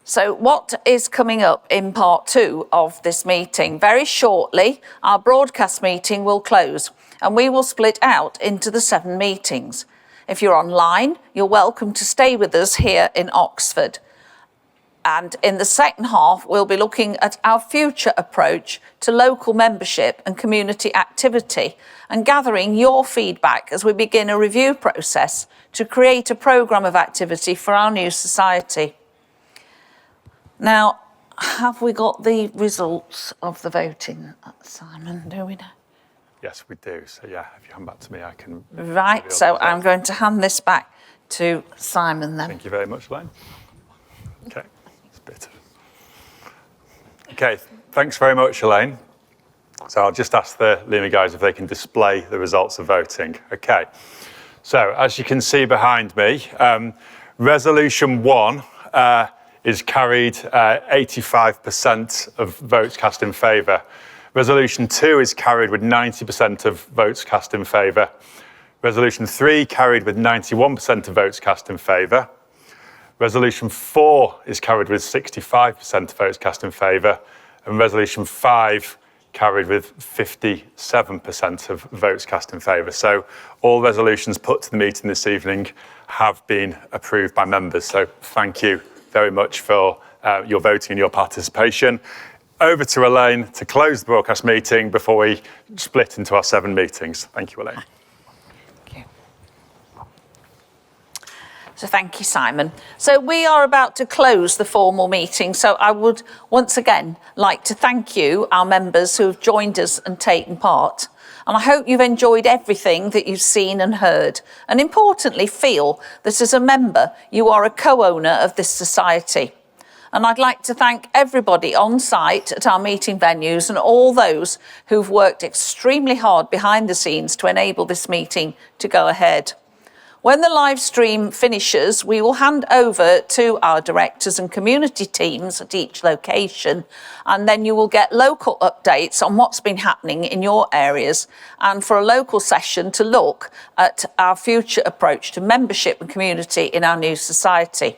So what is coming up in part 2 of this meeting? Very shortly, our broadcast meeting will close and we will split out into the 7 meetings. If you're online, you're welcome to stay with us here in Oxford. And in the second half, we'll be looking at our future approach to local membership and community activity and gathering your feedback as we begin a review process to create a programme of activity for our new society. Now, have we got the results of the voting, Simon? Do we know? Yes, we do. So yeah, if you hand back to me, I can... Right, so I'm going to hand this back to Simon then. Thank you very much, Elaine. Okay, it's a bit of... Okay, thanks very much, Elaine. So I'll just ask the Lima guys if they can display the results of voting. Okay, so as you can see behind me, Resolution 1 is carried 85% of votes cast in favour. Resolution 2 is carried with 90% of votes cast in favour. Resolution 3 carried with 91% of votes cast in favour. Resolution 4 is carried with 65% of votes cast in favour. And Resolution 5 carried with 57% of votes cast in favour. So all resolutions put to the meeting this evening have been approved by members. So thank you very much for your voting and your participation. Over to Elaine to close the broadcast meeting before we split into our 7 meetings. Thank you, Elaine. Thank you. So thank you, Simon. So we are about to close the formal meeting. So I would once again like to thank you, our members who have joined us and taken part. And I hope you've enjoyed everything that you've seen and heard. And importantly, feel that as a member, you are a co-owner of this society. And I'd like to thank everybody on site at our meeting venues and all those who've worked extremely hard behind the scenes to enable this meeting to go ahead. When the live stream finishes, we will hand over to our directors and community teams at each location, and then you will get local updates on what's been happening in your areas, and for a local session to look at our future approach to membership and community in our new society.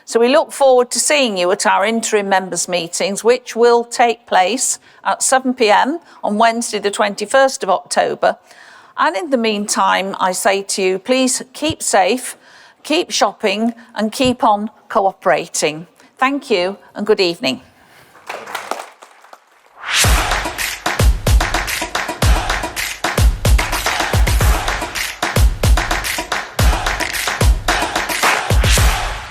So we look forward to seeing you at our interim members meetings, which will take place at 7 p.m. on Wednesday, the 21st of October. And in the meantime, I say to you, please keep safe, keep shopping and keep on cooperating. Thank you and good evening.